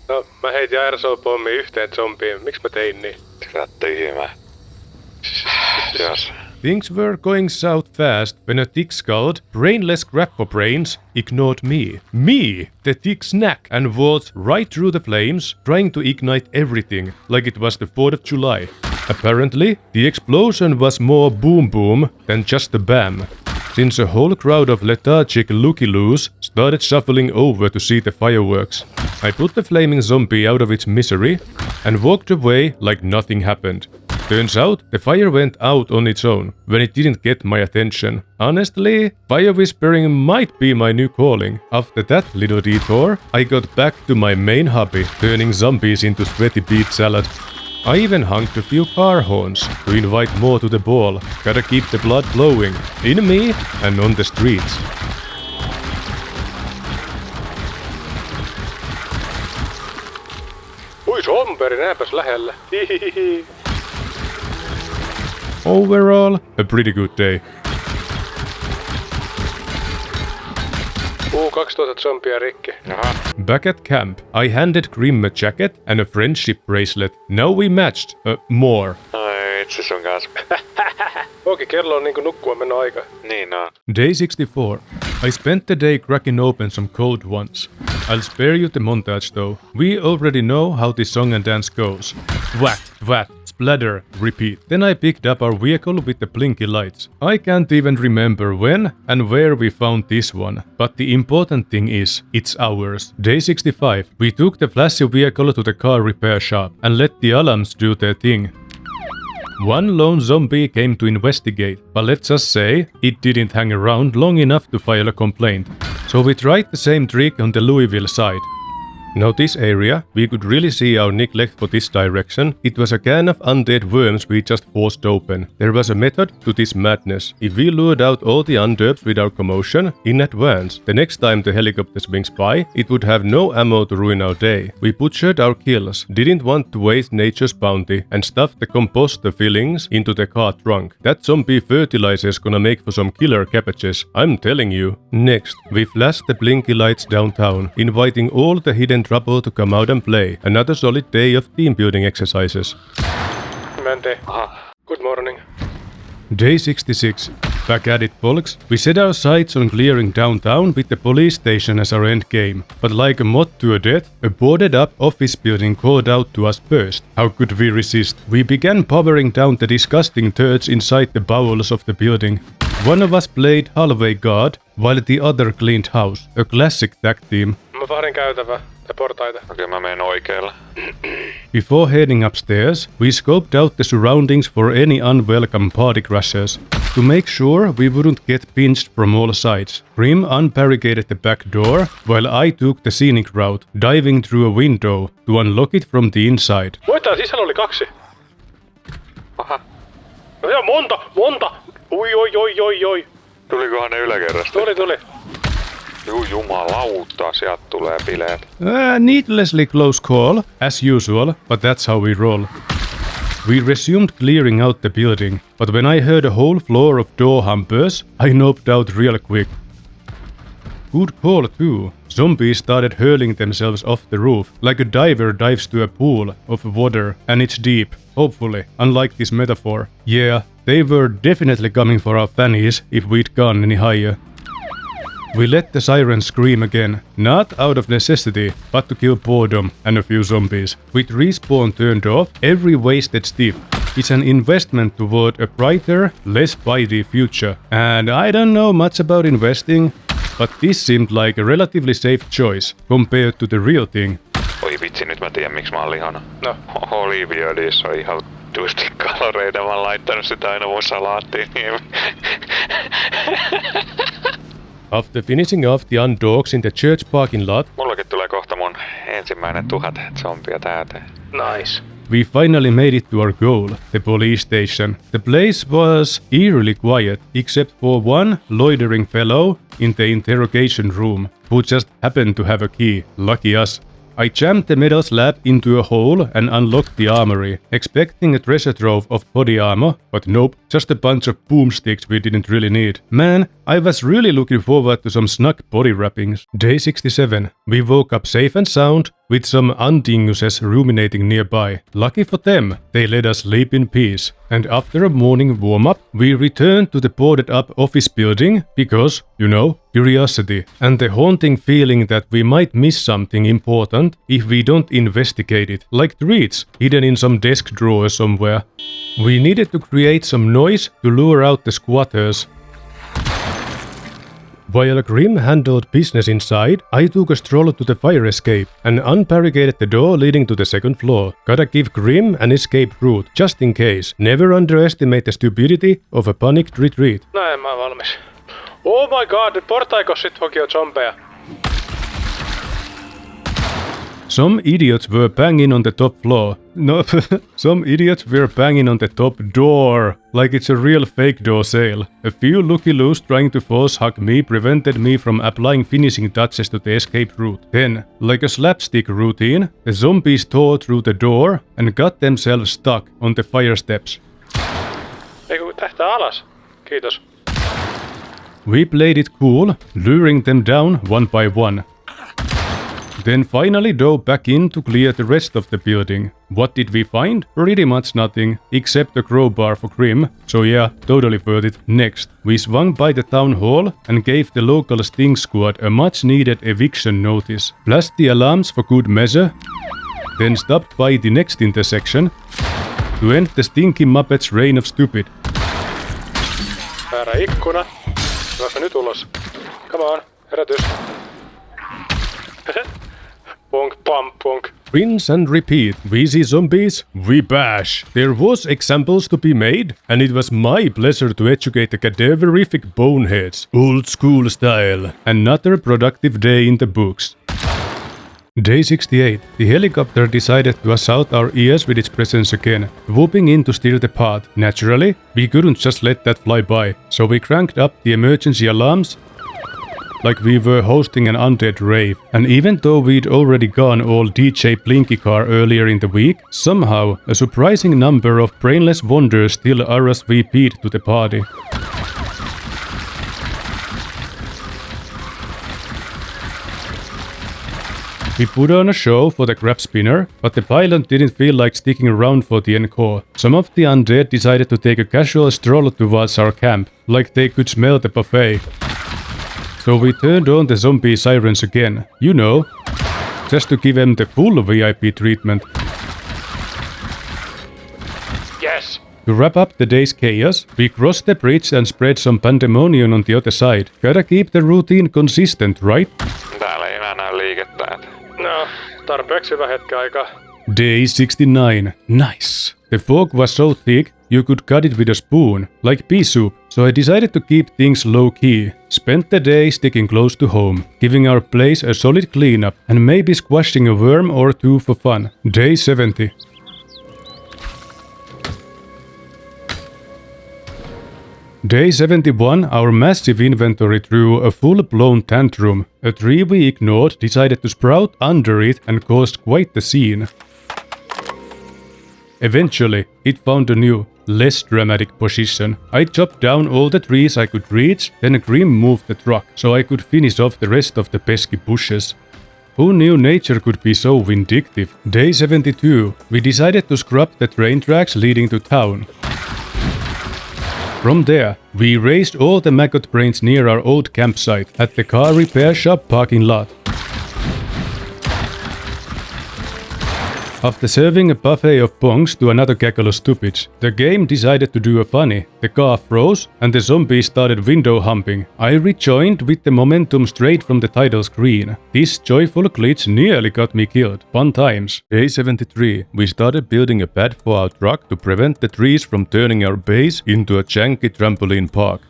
No, mä heitin aerosol pommi yhteen zombiin. Miks mä tein niin? Sä tyhmä. Yes. Things were going south fast when a thick-skulled, brainless grab for brains ignored me. Me, the thick snack, and waltzed right through the flames, trying to ignite everything, like it was the 4th of July. Apparently, the explosion was more boom-boom than just a bam, since a whole crowd of lethargic looky-loos started shuffling over to see the fireworks. I put the flaming zombie out of its misery and walked away like nothing happened. Turns out, the fire went out on its own, when it didn't get my attention. Honestly, fire whispering might be my new calling. After that little detour, I got back to my main hobby, turning zombies into sweaty beet salad. I even honked a few car horns to invite more to the ball. Gotta keep the blood flowing, in me and on the streets. Ui somperi, nääpäs lähellä. Hihihihi. Overall, a pretty good day. 2000 zombia rikki. Jaha. Back at camp, I handed Grimm a jacket and a friendship bracelet. Now we matched. More. Ai itse sun kanssa. Okei, kello on niinku nukkua mennä aika. Niin on. Day 64. I spent the day cracking open some cold ones. I'll spare you the montage though. We already know how this song and dance goes. Whack, whack, splatter, repeat. Then I picked up our vehicle with the blinky lights. I can't even remember when and where we found this one, but the important thing is, it's ours. Day 65. We took the flashy vehicle to the car repair shop and let the alarms do their thing. One lone zombie came to investigate, but let's just say it didn't hang around long enough to file a complaint. So we tried the same trick on the Louisville side. Now this area, we could really see our neglect for this direction. It was a can of undead worms we just forced open. There was a method to this madness. If we lured out all the underbs with our commotion in advance, the next time the helicopter swings by, it would have no ammo to ruin our day. We butchered our kills, didn't want to waste nature's bounty, and stuffed the composter fillings into the car trunk. That zombie fertilizer's gonna make for some killer cabbages, I'm telling you. Next, we flashed the blinky lights downtown, inviting all the hidden trouble to come out and play. Another solid day of team building exercises. Monday. Good morning. Day 66. Back at it, folks. We set our sights on clearing downtown with the police station as our end game. But like a moth to a death, a boarded up office building called out to us first. How could we resist? We began powering down the disgusting turds inside the bowels of the building. One of us played hallway guard, while the other cleaned house. A classic tag team. Mä vahdin käytävää. Ja portaita. Okei, mä menen oikealle. Before heading upstairs, we scoped out the surroundings for any unwelcome party crashers. To make sure we wouldn't get pinched from all sides, Grimm unbarricaded the back door, while I took the scenic route, diving through a window to unlock it from the inside. Voittaa, sisällä oli 2. Aha. No ja monta! Oi. Tulikohan ne yläkerrasta? Tuli. Jumalauta, sieltä tulee bileet. Needlessly close call, as usual, but that's how we roll. We resumed clearing out the building, but when I heard a whole floor of door humpers, I noped out real quick. good call too. Zombies started hurling themselves off the roof, like a diver dives to a pool of water, and it's deep, hopefully, unlike this metaphor. Yeah, they were definitely coming for our fannies if we'd gone any higher. We let the sirens scream again, not out of necessity, but to kill boredom and a few zombies. With respawn turned off, every wasted stiff is an investment toward a brighter, less bitey future. And I don't know much about investing, but this seemed like a relatively safe choice compared to the real thing. Oi vitsi, nyt mä tiedän miksi mä oon lihana. No. Oliiviöljyssä on ihan tuisti kaloreita, mä oon laittanut sitä aina mun salaattiin. After finishing off the undogs in the church parking lot, Mullakin tulee kohta mun ensimmäinen 1000 zombia täyteen. Nice. we finally made it to our goal, the police station. The place was eerily quiet, except for one loitering fellow in the interrogation room, who just happened to have a key. Lucky us. I jammed the metal slab into a hole and unlocked the armory, expecting a treasure trove of body armor, but nope, just a bunch of boomsticks we didn't really need. Man, I was really looking forward to some snug body wrappings. Day 67. We woke up safe and sound, with some undinguses ruminating nearby. Lucky for them, they let us sleep in peace. And after a morning warm-up, we returned to the boarded-up office building because, you know, curiosity and the haunting feeling that we might miss something important if we don't investigate it, like treats hidden in some desk drawer somewhere. We needed to create some noise to lure out the squatters. While Grimm handled business inside, I took a stroll to the fire escape and unbarricaded the door leading to the second floor. Gotta give Grimm an escape route, just in case. Never underestimate the stupidity of a panicked retreat. Näin mä oon valmis. Oh my god, nyt portaikos sit hoki on zombeja. Some idiots were banging on the top floor. No, some idiots were banging on the top door, like it's a real fake door sale. A few looky-loos trying to force hug me prevented me from applying finishing touches to the escape route. Then, like a slapstick routine, the zombies tore through the door and got themselves stuck on the fire steps. Eiku tähtää alas. Kiitos. We played it cool, luring them down one by one. Then finally dove back in to clear the rest of the building. What did we find? Pretty much nothing, except a crowbar for Grimm, so yeah, totally worth it. Next, we swung by the town hall and gave the local sting squad a much needed eviction notice. Flashed the alarms for good measure, then stopped by the next intersection to end the stinky Muppets' reign of stupid. Väärä ikkuna. Nosta nyt ulos. Come on, herätys. Punk, pump, punk. Rinse and repeat. We see zombies, we bash. There was examples to be made, and it was my pleasure to educate the cadaverific boneheads. Old school style. Another productive day in the books. Day 68. The helicopter decided to assault our ears with its presence again, whooping in to steer the path. Naturally, we couldn't just let that fly by, so we cranked up the emergency alarms like we were hosting an undead rave. And even though we'd already gone all DJ Blinky car earlier in the week, somehow a surprising number of brainless wonders still RSVP'd to the party. We put on a show for the crab spinner, but the pilot didn't feel like sticking around for the encore. Some of the undead decided to take a casual stroll towards our camp, like they could smell the buffet. So we turned on the zombie sirens again, you know, just to give them the full VIP treatment. Yes. To wrap up the day's chaos, we crossed the bridge and spread some pandemonium on the other side. Gotta keep the routine consistent, right? Täällä ei enää näy liikettä. No, tarpeeksi hyvä hetki aikaa. Day 69. Nice. The fog was so thick, you could cut it with a spoon, like pea soup, so I decided to keep things low-key. Spent the day sticking close to home, giving our place a solid cleanup, and maybe squashing a worm or two for fun. Day 70. Day 71, our massive inventory threw a full-blown tantrum. A tree we ignored decided to sprout under it and caused quite the scene. Eventually, it found a new less dramatic position. I chopped down all the trees I could reach, then Grimm moved the truck so I could finish off the rest of the pesky bushes. Who knew nature could be so vindictive? Day 72. We decided to scrub the train tracks leading to town. From there, we raised all the maggot brains near our old campsite at the car repair shop parking lot. After serving a buffet of bongs to another gaggle of stupids, the game decided to do a funny. The car froze and the zombies started window humping. I rejoined with the momentum straight from the title screen. This joyful glitch nearly got me killed. Fun times. Day 73. We started building a pad for our truck to prevent the trees from turning our base into a janky trampoline park.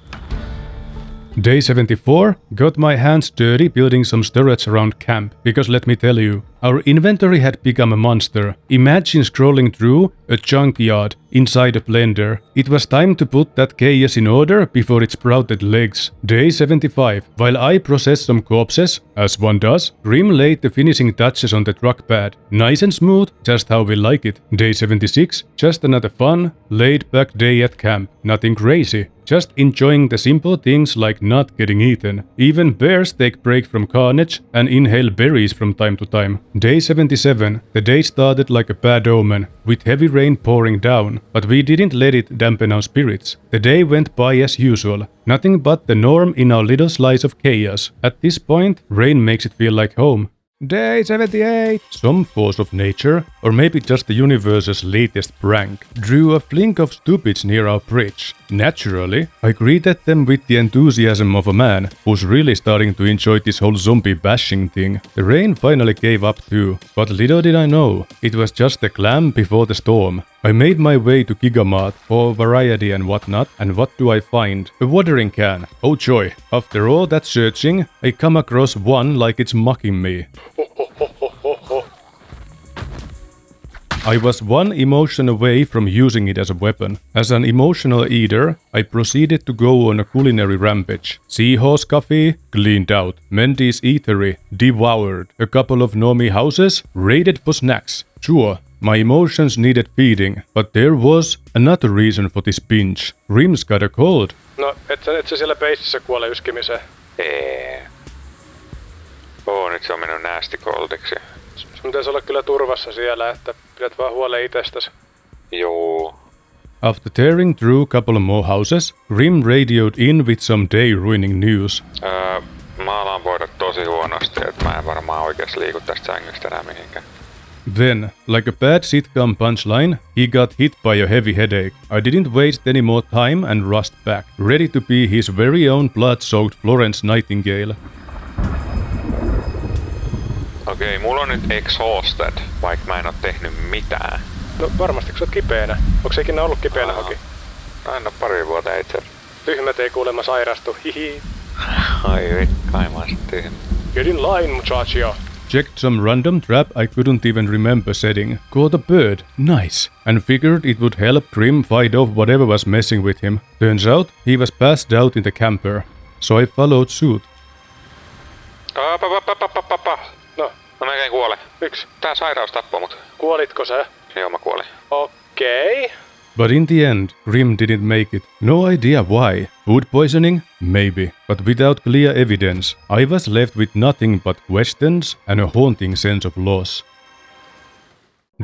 Day 74, got my hands dirty building some storage around camp, because let me tell you, our inventory had become a monster. Imagine scrolling through a junkyard inside a blender. It was time to put that chaos in order before it sprouted legs. Day 75, while I processed some corpses, as one does, Grimm laid the finishing touches on the truck pad. Nice and smooth, just how we like it. Day 76, just another fun, laid-back day at camp. Nothing crazy. Just enjoying the simple things like not getting eaten. Even bears take break from carnage and inhale berries from time to time. Day 77. The day started like a bad omen, with heavy rain pouring down, but we didn't let it dampen our spirits. The day went by as usual. Nothing but the norm in our little slice of chaos. At this point, rain makes it feel like home. Day 78! Some force of nature, or maybe just the universe's latest prank, drew a fling of stupids near our bridge. Naturally, I greeted them with the enthusiasm of a man who's really starting to enjoy this whole zombie bashing thing. The rain finally gave up too, but little did I know, it was just the calm before the storm. I made my way to Gigamart for variety and whatnot, and what do I find? A watering can. Oh joy. After all that searching, I come across one like it's mocking me. I was one emotion away from using it as a weapon. As an emotional eater, I proceeded to go on a culinary rampage. Seahorse coffee, cleaned out. Mendy's eatery, devoured. A couple of normie houses, raided for snacks. Sure, my emotions needed feeding, but there was another reason for this binge. Grimm's got a cold. No, et sä siellä peississä kuole yskimiseen. Nyt se on mennyt nasty coldiksi. Sun pitäisi olla kyllä turvassa siellä, että pidät vaan huolen itsestäsi. Joo. After tearing through a couple more houses, Grimm radioed in with some day-ruining news. Mä alan voida tosi huonosti, että mä en varmaan oikeesti liiku tästä sängystä enää mihinkään. Then, like a bad sitcom punchline, he got hit by a heavy headache. I didn't waste any more time and rushed back, ready to be his very own blood-soaked Florence Nightingale. Okei, mulla on nyt exhausted, vaikka mä en oo tehnyt mitään. No varmasti, kun sä oot kipeänä. Onko sä ikinä ollut kipeänä, Hoki? En oo pari vuotta itse. Tyhmät ei kuulemma sairastu, hihi. Ai kai mä oon sit tyhmä. Get in line, muchacho. Checked some random trap I couldn't even remember setting. Caught a bird, nice, and figured it would help Grimm fight off whatever was messing with him. Turns out he was passed out in the camper, so I followed suit. No, Mä melkein kuolen. miksi? Tää sairaus tappoi mut. Kuolitko sä? Joo, mä kuolin. Okei. But in the end, Grimm didn't make it. No idea why. Food poisoning? Maybe. But without clear evidence, I was left with nothing but questions and a haunting sense of loss.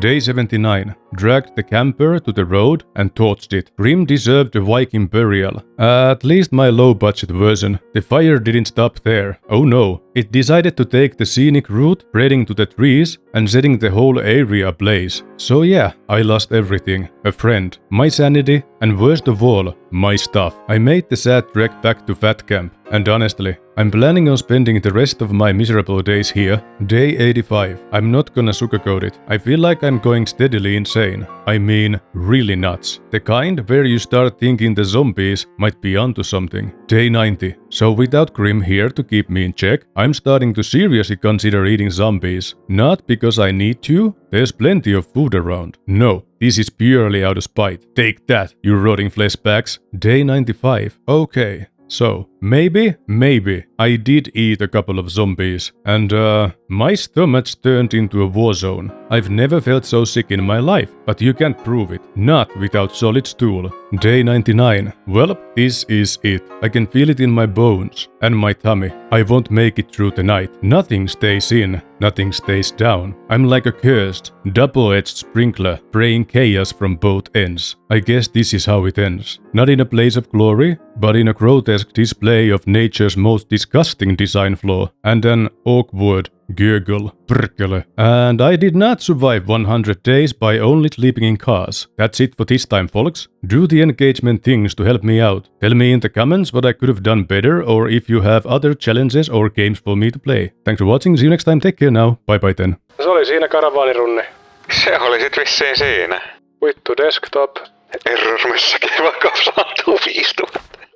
Day 79. Dragged the camper to the road and torched it. Grimm deserved a Viking burial. At least my low-budget version. The fire didn't stop there. Oh no. It decided to take the scenic route, spreading to the trees and setting the whole area ablaze. So yeah, I lost everything. A friend, my sanity, and worst of all, my stuff. I made the sad trek back to Fat Camp. And honestly, I'm planning on spending the rest of my miserable days here. Day 85. I'm not gonna sugarcoat it. I feel like I'm going steadily insane. I mean, really nuts. The kind where you start thinking the zombies might be onto something. Day 90. So without Grimm here to keep me in check, I'm starting to seriously consider eating zombies. Not because I need to, there's plenty of food around. No, this is purely out of spite. Take that, you rotting flesh bags. Day 95. Okay. So, maybe I did eat a couple of zombies, and my stomach turned into a war zone. I've never felt so sick in my life, but you can't prove it, not without solid stool. Day 99. Well, this is it. I can feel it in my bones and my tummy. I won't make it through the night. Nothing stays in, nothing stays down. I'm like a cursed, double-edged sprinkler, spraying chaos from both ends. I guess this is how it ends. Not in a place of glory, but in a grotesque display of nature's most disgusting design flaw, and an awkward gurgle, perkele. And I did not survive 100 days by only sleeping in cars. That's it for this time, folks. Do the engagement things to help me out. Tell me in the comments what I could have done better, or if you have other challenges or games for me to play. Thanks for watching, see you next time, take care now, bye bye then. Se oli siinä karavaanirunne. Se oli sit vissiin siinä. Vittu desktop. Error-messakin vaikka saatu viistu.